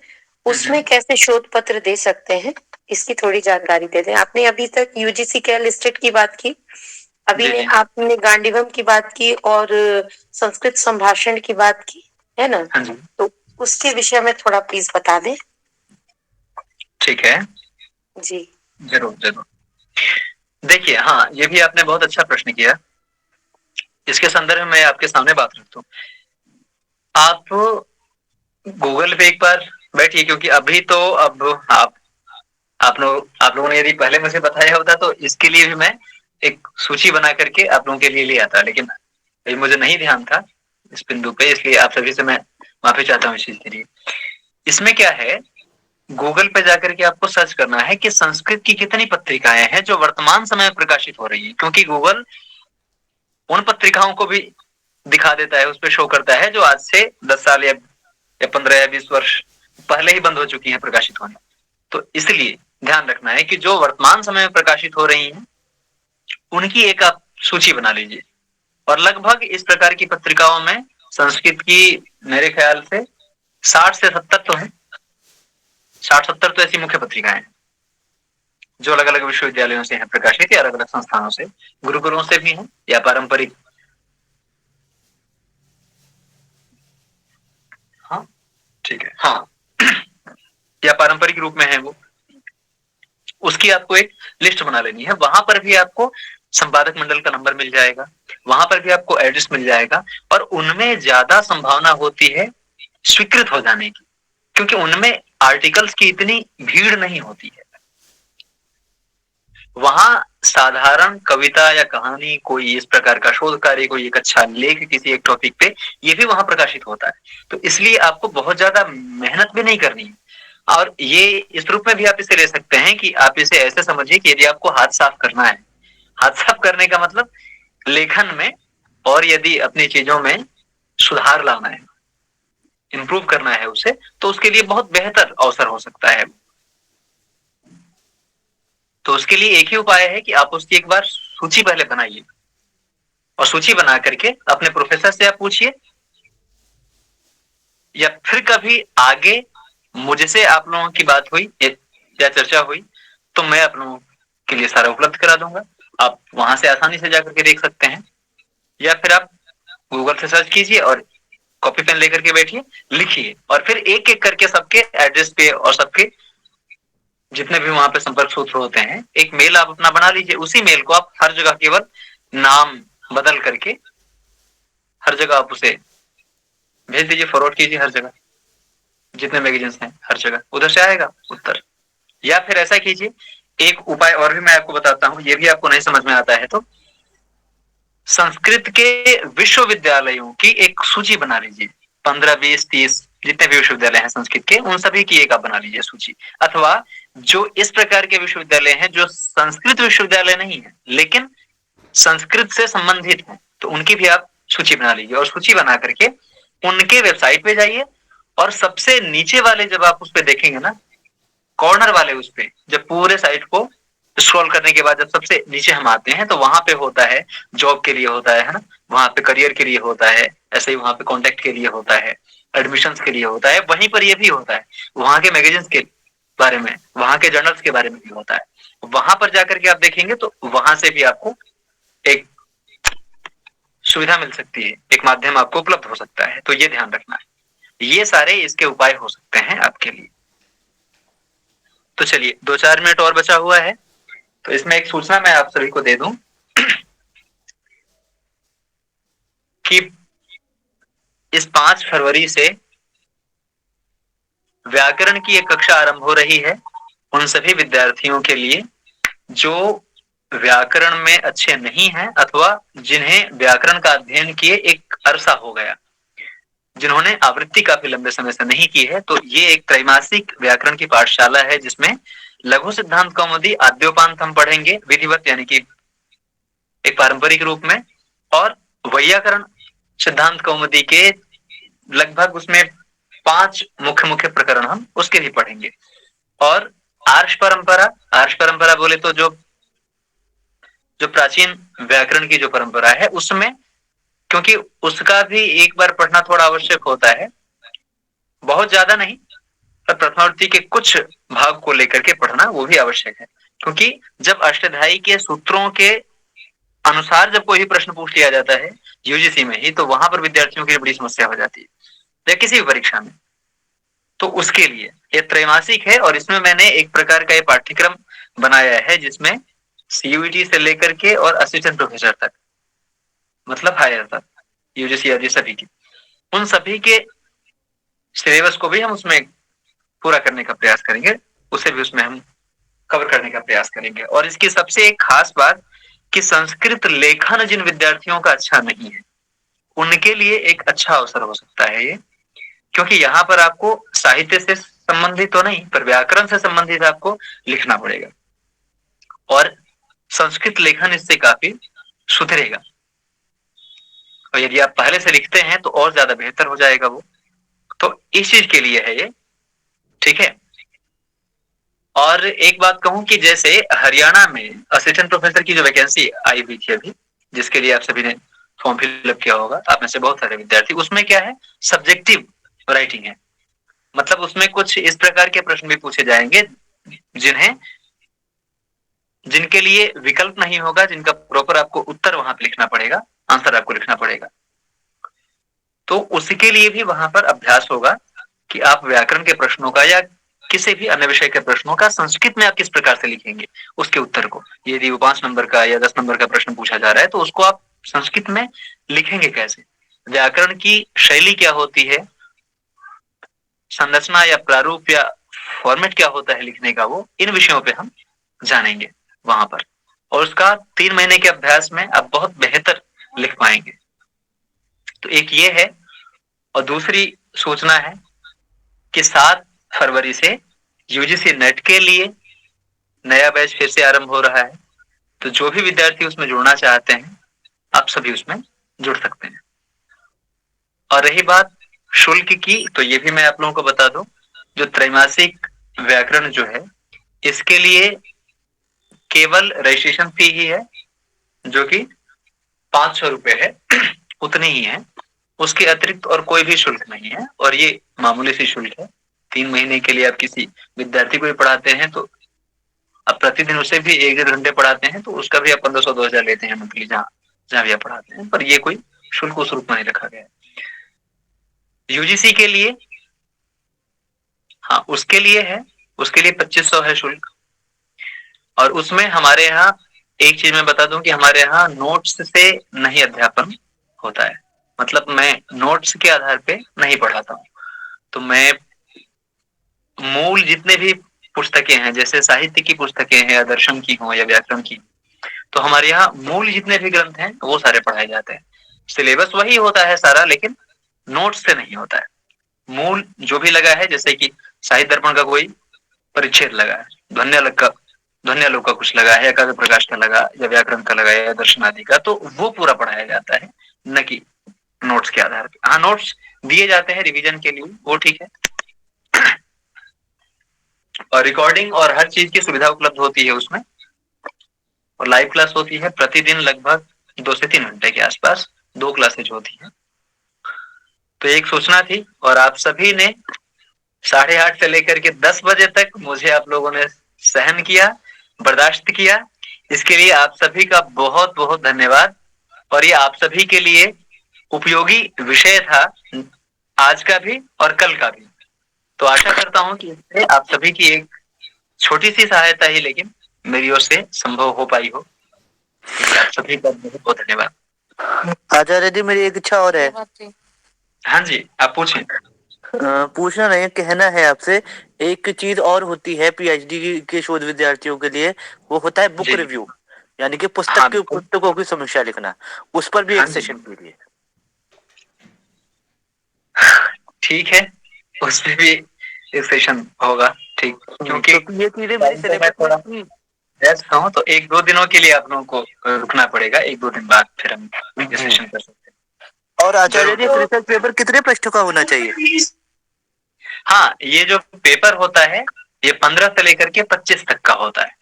उसमें कैसे शोध पत्र दे सकते हैं, इसकी थोड़ी जानकारी दे दें। आपने अभी तक यूजीसी के लिस्टेड की बात की, अभी ने आपने गांडीवम की बात की और संस्कृत संभाषण की बात की, है ना? हाँ जी, तो उसके विषय में थोड़ा प्लीज बता दें। ठीक है जी जरूर जरूर। देखिए, हाँ ये भी आपने बहुत अच्छा प्रश्न किया, इसके संदर्भ में मैं आपके सामने बात रखता हूँ। आप गूगल पे एक बार बैठिए, क्योंकि अभी तो अब आप आप लोगों ने यदि पहले मुझे बताया होता तो इसके लिए भी मैं एक सूची बना करके आप लोगों के लिए ले आता, लेकिन मुझे नहीं ध्यान था इस बिंदु पे, इसलिए आप सभी से मैं माफी चाहता हूँ इस चीज के लिए। इसमें क्या है, गूगल पे जाकर के आपको सर्च करना है कि संस्कृत की कितनी पत्रिकाएं हैं जो वर्तमान समय में प्रकाशित हो रही है, क्योंकि गूगल उन पत्रिकाओं को भी दिखा देता है, उस पर शो करता है जो आज से 10 साल या 15 या 20 वर्ष पहले ही बंद हो चुकी हैं प्रकाशित होने। तो इसलिए ध्यान रखना है कि जो वर्तमान समय में प्रकाशित हो रही हैं उनकी एक आप सूची बना लीजिए। और लगभग इस प्रकार की पत्रिकाओं में संस्कृत की मेरे ख्याल से 60 से 70 तो है, 60-70 तो ऐसी मुख्य पत्रिकाएं हैं जो अलग अलग विश्वविद्यालयों से हैं प्रकाशित, या अलग अलग संस्थानों से, गुरुकुलों से भी हैं या पारंपरिक, हाँ ठीक है, हाँ या पारंपरिक रूप में है वो। उसकी आपको एक लिस्ट बना लेनी है। वहां पर भी आपको संपादक मंडल का नंबर मिल जाएगा, वहां पर भी आपको एड्रेस मिल जाएगा, और उनमें ज्यादा संभावना होती है स्वीकृत हो जाने की, क्योंकि उनमें आर्टिकल्स की इतनी भीड़ नहीं होती है। वहां साधारण कविता या कहानी, कोई इस प्रकार का शोध कार्य, कोई एक अच्छा लेख किसी एक टॉपिक पे, ये भी वहां प्रकाशित होता है। तो इसलिए आपको बहुत ज्यादा मेहनत भी नहीं करनी है। और ये इस रूप में भी आप इसे ले सकते हैं कि आप इसे ऐसे समझिए कि यदि आपको हाथ साफ करना है, हाथ साफ करने का मतलब लेखन में, और यदि अपनी चीजों में सुधार लाना है, इंप्रूव करना है उसे, तो उसके लिए बहुत बेहतर अवसर हो सकता है। तो उसके लिए एक ही उपाय है कि आप उसकी एक बार सूची पहले बनाइए, और सूची बना करके अपने प्रोफेसर से आप पूछिए, या फिर कभी आगे मुझसे आप लोगों की बात हुई या चर्चा हुई तो मैं आप लोगों के लिए सारा उपलब्ध करा दूंगा। आप वहां से आसानी से जाकर के देख सकते हैं, या फिर आप गूगल से सर्च कीजिए और कॉपी पेन लेकर के बैठिए, लिखिए, और फिर एक एक करके सबके एड्रेस पे और सबके जितने भी वहां पे संपर्क सूत्र होते हैं, एक मेल आप अपना बना लीजिए। उसी मेल को आप हर जगह केवल नाम बदल करके हर जगह आप उसे भेज दीजिए, फॉरवर्ड कीजिए हर जगह, जितने मैगजीन्स हैं हर जगह उधर से आएगा उत्तर। या फिर ऐसा कीजिए, एक उपाय और भी मैं आपको बताता हूं, ये भी आपको नहीं समझ में आता है तो संस्कृत के विश्वविद्यालयों की एक सूची बना लीजिए, 15, 20, 30 जितने भी विश्वविद्यालय हैं संस्कृत के, उन सभी की एक आप बना लीजिए सूची। अथवा जो इस प्रकार के विश्वविद्यालय हैं जो संस्कृत विश्वविद्यालय नहीं है लेकिन संस्कृत से संबंधित हैं, तो उनकी भी आप सूची बना लीजिए। और सूची बना करके उनके वेबसाइट पे जाइए, और सबसे नीचे वाले जब आप उस पे देखेंगे ना, कॉर्नर वाले उस पे, जब पूरे साइट को स्क्रॉल करने के बाद जब सबसे नीचे हम आते हैं तो वहां पे होता है जॉब के लिए होता है ना, वहां पे करियर के लिए होता है, ऐसे ही वहां पे कॉन्टेक्ट के लिए होता है, एडमिशंस के लिए होता है, वहीं पर ये भी होता है, वहां के मैगजीन्स के बारे में, वहां के जर्नल्स के बारे में भी होता है। वहां पर जाकर के आप देखेंगे तो वहां से भी आपको एक सुविधा मिल सकती है, एक माध्यम आपको उपलब्ध हो सकता है। तो ये ध्यान रखना है, ये सारे इसके उपाय हो सकते हैं आपके लिए। तो चलिए 2-4 मिनट और बचा हुआ है, तो इसमें एक सूचना मैं आप सभी को दे दूं कि इस 5 फरवरी से व्याकरण की एक कक्षा आरंभ हो रही है उन सभी विद्यार्थियों के लिए जो व्याकरण में अच्छे नहीं हैं, अथवा जिन्हें व्याकरण का अध्ययन किए एक अरसा हो गया, जिन्होंने आवृत्ति काफी लंबे समय से नहीं की है। तो ये एक त्रैमासिक व्याकरण की पाठशाला है जिसमें लघु सिद्धांत कौमुदी आद्योपांत हम पढ़ेंगे विधिवत, यानी कि एक पारंपरिक रूप में, और वैयाकरण सिद्धांत कौमुदी के लगभग उसमें 5 मुख्य मुख्य प्रकरण हम उसके भी पढ़ेंगे। और आर्ष परंपरा बोले तो जो प्राचीन व्याकरण की जो परंपरा है उसमें, क्योंकि उसका भी एक बार पढ़ना थोड़ा आवश्यक होता है, बहुत ज्यादा नहीं, पर प्रथमावृत्ति के कुछ भाग को लेकर के पढ़ना वो भी आवश्यक है। क्योंकि जब अष्टाध्यायी के सूत्रों के अनुसार जब कोई भी प्रश्न पूछ लिया जाता है यूजीसी में ही, तो वहां पर विद्यार्थियों के लिए बड़ी समस्या हो जाती है या किसी भी परीक्षा में। तो उसके लिए ये त्रैमासिक है, और इसमें मैंने एक प्रकार का ये पाठ्यक्रम बनाया है जिसमें सीयूईटी से लेकर के और असिस्टेंट प्रोफेसर तक, मतलब हायर तक, यूजीसी आदि सभी की, उन सभी के सिलेबस को भी हम उसमें पूरा करने का प्रयास करेंगे, उसे भी उसमें हम कवर करने का प्रयास करेंगे। और इसकी सबसे एक खास बात कि संस्कृत लेखन जिन विद्यार्थियों का अच्छा नहीं है उनके लिए एक अच्छा अवसर हो सकता है ये, क्योंकि यहाँ पर आपको साहित्य से संबंधित तो नहीं पर व्याकरण से संबंधित आपको लिखना पड़ेगा और संस्कृत लेखन इससे काफी सुधरेगा। और यदि आप पहले से लिखते हैं तो और ज्यादा बेहतर हो जाएगा वो। तो इस चीज के लिए है ये, ठीक है। और एक बात कहूं कि जैसे हरियाणा में असिस्टेंट प्रोफेसर की जो वैकेंसी आई हुई थी अभी, जिसके लिए आप सभी ने फॉर्म फिलअप किया होगा, आप में से बहुत सारे विद्यार्थी, उसमें क्या है, सब्जेक्टिव राइटिंग है। मतलब उसमें कुछ इस प्रकार के प्रश्न भी पूछे जाएंगे जिनके लिए विकल्प नहीं होगा, जिनका प्रॉपर आपको उत्तर वहां पे लिखना पड़ेगा, आंसर आपको लिखना पड़ेगा। तो उसके लिए भी वहां पर अभ्यास होगा कि आप व्याकरण के प्रश्नों का या किसी भी अन्य विषय के प्रश्नों का संस्कृत में आप किस प्रकार से लिखेंगे उसके उत्तर को। यदि वो 5 नंबर का या 10 नंबर का प्रश्न पूछा जा रहा है तो उसको आप संस्कृत में लिखेंगे कैसे, व्याकरण की शैली क्या होती है, संरचना या प्रारूप या फॉर्मेट क्या होता है लिखने का, वो इन विषयों पे हम जानेंगे वहां पर। और उसका 3 महीने के अभ्यास में आप बहुत बेहतर लिख पाएंगे। तो एक ये है। और दूसरी सूचना है कि 7 फरवरी से यूजीसी नेट के लिए नया बैच फिर से आरंभ हो रहा है। तो जो भी विद्यार्थी उसमें जुड़ना चाहते हैं आप सभी उसमें जुड़ सकते हैं। और रही बात शुल्क की, तो ये भी मैं आप लोगों को बता दूं, जो त्रैमासिक व्याकरण जो है इसके लिए केवल रजिस्ट्रेशन फी ही है जो कि 500 रुपए है, उतनी ही है। उसके अतिरिक्त और कोई भी शुल्क नहीं है और ये मामूली सी शुल्क है। 3 महीने के लिए आप किसी विद्यार्थी को भी पढ़ाते हैं तो आप प्रतिदिन उसे भी 1-1.5 घंटे पढ़ाते हैं तो उसका भी आप 1500-2000 लेते हैं मंथली, जहां भी आप पढ़ाते हैं। पर ये कोई शुल्क उस रूप में नहीं रखा गया है। यूजीसी के लिए, हाँ उसके लिए है, उसके लिए 2500 है शुल्क। और उसमें हमारे यहाँ एक चीज मैं बता दूं कि हमारे यहाँ नोट्स से नहीं अध्यापन होता है। मतलब मैं नोट्स के आधार पे नहीं पढ़ाता हूँ। तो मैं मूल जितने भी पुस्तकें हैं, जैसे साहित्य की पुस्तकें हैं या दर्शन की हो या व्याकरण की, तो हमारे यहाँ मूल जितने भी ग्रंथ हैं वो सारे पढ़ाए जाते हैं। सिलेबस वही होता है सारा, लेकिन नोट्स से नहीं होता है। मूल जो भी लगा है, जैसे कि साहित्य दर्पण का कोई परिच्छेद लगा है, ध्वन्यालोक का कुछ लगा है, या काव्य प्रकाश का लगा, या व्याकरण का लगा, या दर्शन आदि का, तो वो पूरा पढ़ाया जाता है, न कि नोट्स के आधार पर। हाँ नोट्स दिए जाते हैं रिवीजन के लिए, वो ठीक है। और रिकॉर्डिंग और हर चीज की सुविधा उपलब्ध होती है उसमें। और लाइव क्लास होती है प्रतिदिन लगभग 2 से 3 घंटे के आसपास, 2 क्लासेज होती है। तो एक सूचना थी और आप सभी ने 8:30 से लेकर के 10 बजे तक मुझे आप लोगों ने सहन किया, बर्दाश्त किया। इसके लिए आप सभी का बहुत बहुत धन्यवाद। और ये आप सभी के लिए उपयोगी विषय था, आज का भी और कल का भी। तो आशा करता हूं कि इससे आप सभी की एक छोटी सी सहायता ही लेकिन मेरी ओर से संभव हो पाई हो। आप सभी का बहुत बहुत धन्यवाद। आचार्य जी मेरी एक इच्छा और है। हाँ जी आप पूछें। पूछना नहीं, कहना है आपसे। एक चीज और होती है पीएचडी के शोध विद्यार्थियों के लिए, वो होता है बुक रिव्यू, यानी कि पुस्तकों की समीक्षा लिखना। उस पर भी एक सेशन कीजिए। ठीक है, उसमें भी एक सेशन होगा, ठीक। क्योंकि ये चीजें मेरी सिलेबस में थी। व्यस्त हूँ तो 1-2 दिनों के लिए आप लोगों को रुकना पड़ेगा। 1-2 दिन बाद फिर हम सेशन कर सकते हैं। और आचार्य जी रिसर्च पेपर कितने पृष्ठों का होना चाहिए? हाँ ये जो पेपर होता है ये 15 से लेकर के 25 तक का होता है।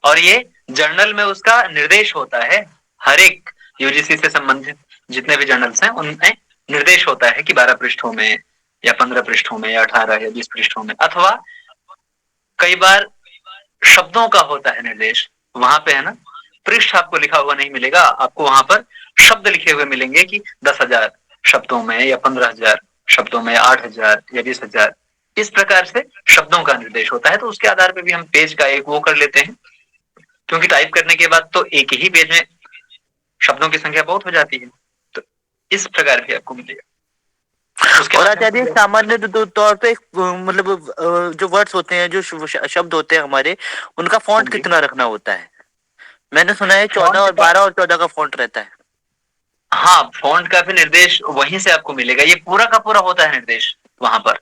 और ये जर्नल में उसका निर्देश होता है। हर एक यूजीसी से संबंधित जितने भी जर्नल्स हैं उनमें निर्देश होता है कि 12 पृष्ठों में या 15 पृष्ठों में या 18 या 20 पृष्ठों में, अथवा कई बार शब्दों का होता है निर्देश। वहां पे है ना, पृष्ठ आपको लिखा हुआ नहीं मिलेगा, आपको वहां पर शब्द लिखे हुए मिलेंगे कि 10,000 शब्दों में या 15,000 शब्दों में, 8,000 या 20,000, इस प्रकार से शब्दों का निर्देश होता है। तो उसके आधार पर भी हम पेज का एक वो कर लेते हैं, क्योंकि टाइप करने के बाद तो एक ही पेज में शब्दों की संख्या बहुत हो जाती है। तो इस प्रकार भी आपको मिलेगा। और आचार्य सामान्य तौर पे मतलब जो वर्ड्स होते हैं, जो शब्द होते हैं हमारे, उनका फॉन्ट कितना रखना होता है? मैंने सुना है 14 और 12 और 14 का फॉन्ट रहता है। हाँ, फॉन्ट का भी निर्देश वहीं से आपको मिलेगा। ये पूरा का पूरा होता है निर्देश वहां पर।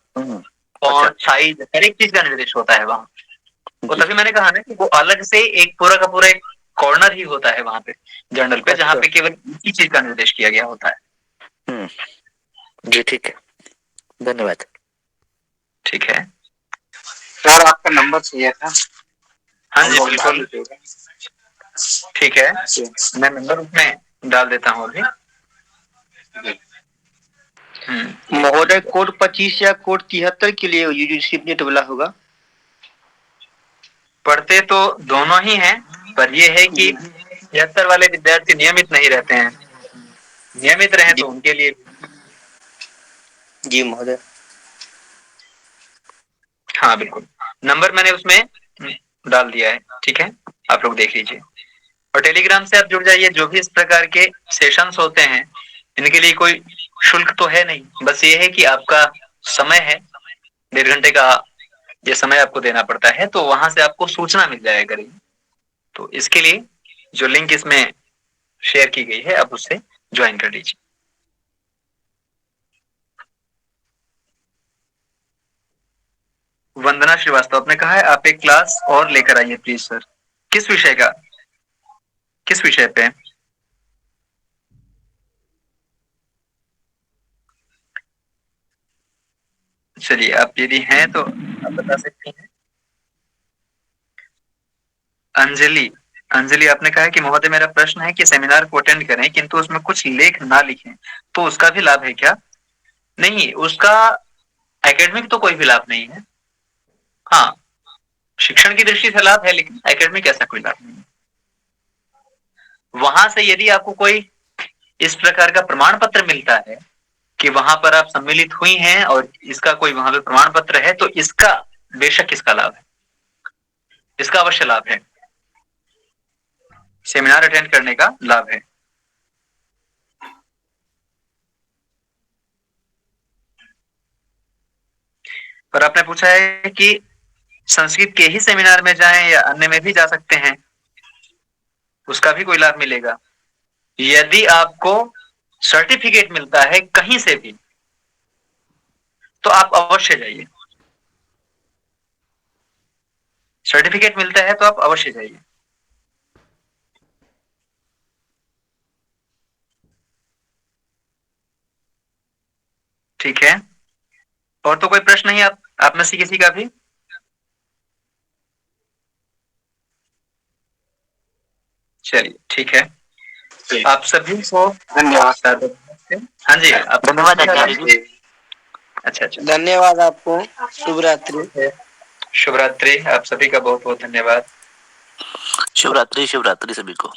फॉन्ट, साइज, हर एक चीज का निर्देश होता है वहां। तो तभी मैंने कहा ना कि वो अलग से एक पूरा का पूरा एक कॉर्नर ही होता है वहां पे जर्नल पे, जहाँ पे केवल इसी चीज का निर्देश किया गया होता है। जी ठीक है, धन्यवाद। ठीक है सर, आपका नंबर चाहिए था। हाँ जी बिल्कुल, ठीक है, मैं नंबर उसमें डाल देता हूँ अभी। महोदय, कोड 25 या कोड 73 के लिए यूजीसी ने बोला होगा। पढ़ते तो दोनों ही हैं, पर यह है कि 73 वाले विद्यार्थी नियमित नहीं रहते हैं। नियमित रहे तो उनके लिए। जी महोदय। हाँ बिल्कुल, नंबर मैंने उसमें डाल दिया है, ठीक है, आप लोग देख लीजिए। और टेलीग्राम से आप जुड़ जाइए। जो भी इस प्रकार के सेशंस होते हैं, इनके लिए कोई शुल्क तो है नहीं, बस ये है कि आपका समय है, 1.5 घंटे का ये समय आपको देना पड़ता है, तो वहां से आपको सूचना मिल जाया करेगी। तो इसके लिए जो लिंक इसमें शेयर की गई है, आप उससे ज्वाइन कर लीजिए। वंदना श्रीवास्तव, आपने कहा है आप एक क्लास और लेकर आइए प्लीज सर। किस विषय का, किस विषय पे? चलिए, आप यदि हैं तो आप बता सकती हैं। अंजलि, अंजलि आपने कहा कि महोदय मेरा प्रश्न है कि सेमिनार को अटेंड करें किंतु उसमें कुछ लेख ना लिखें, तो उसका भी लाभ है क्या? नहीं, उसका एकेडमिक तो कोई भी लाभ नहीं है। हाँ, शिक्षण की दृष्टि से लाभ है, लेकिन एकेडमिक ऐसा कोई लाभ नहीं है। वहां से यदि आपको कोई इस प्रकार का प्रमाण पत्र मिलता है कि वहां पर आप सम्मिलित हुई हैं और इसका कोई वहां पे प्रमाण पत्र है, तो इसका बेशक इसका लाभ है, इसका अवश्य लाभ है, सेमिनार अटेंड करने का लाभ है। पर आपने पूछा है कि संस्कृत के ही सेमिनार में जाएं या अन्य में भी जा सकते हैं, उसका भी कोई लाभ मिलेगा। यदि आपको सर्टिफिकेट मिलता है कहीं से भी, तो आप अवश्य जाइए। सर्टिफिकेट मिलता है तो आप अवश्य जाइए। ठीक है, और तो कोई प्रश्न नहीं आप में से किसी का भी? चलिए ठीक है, आप सभी को धन्यवाद। हाँ जी, आप धन्यवाद आचार्य जी। अच्छा अच्छा, धन्यवाद आपको। शुभ रात्रि। शुभ रात्रि, आप सभी का बहुत बहुत धन्यवाद। शुभ रात्रि, शुभ रात्रि सभी को।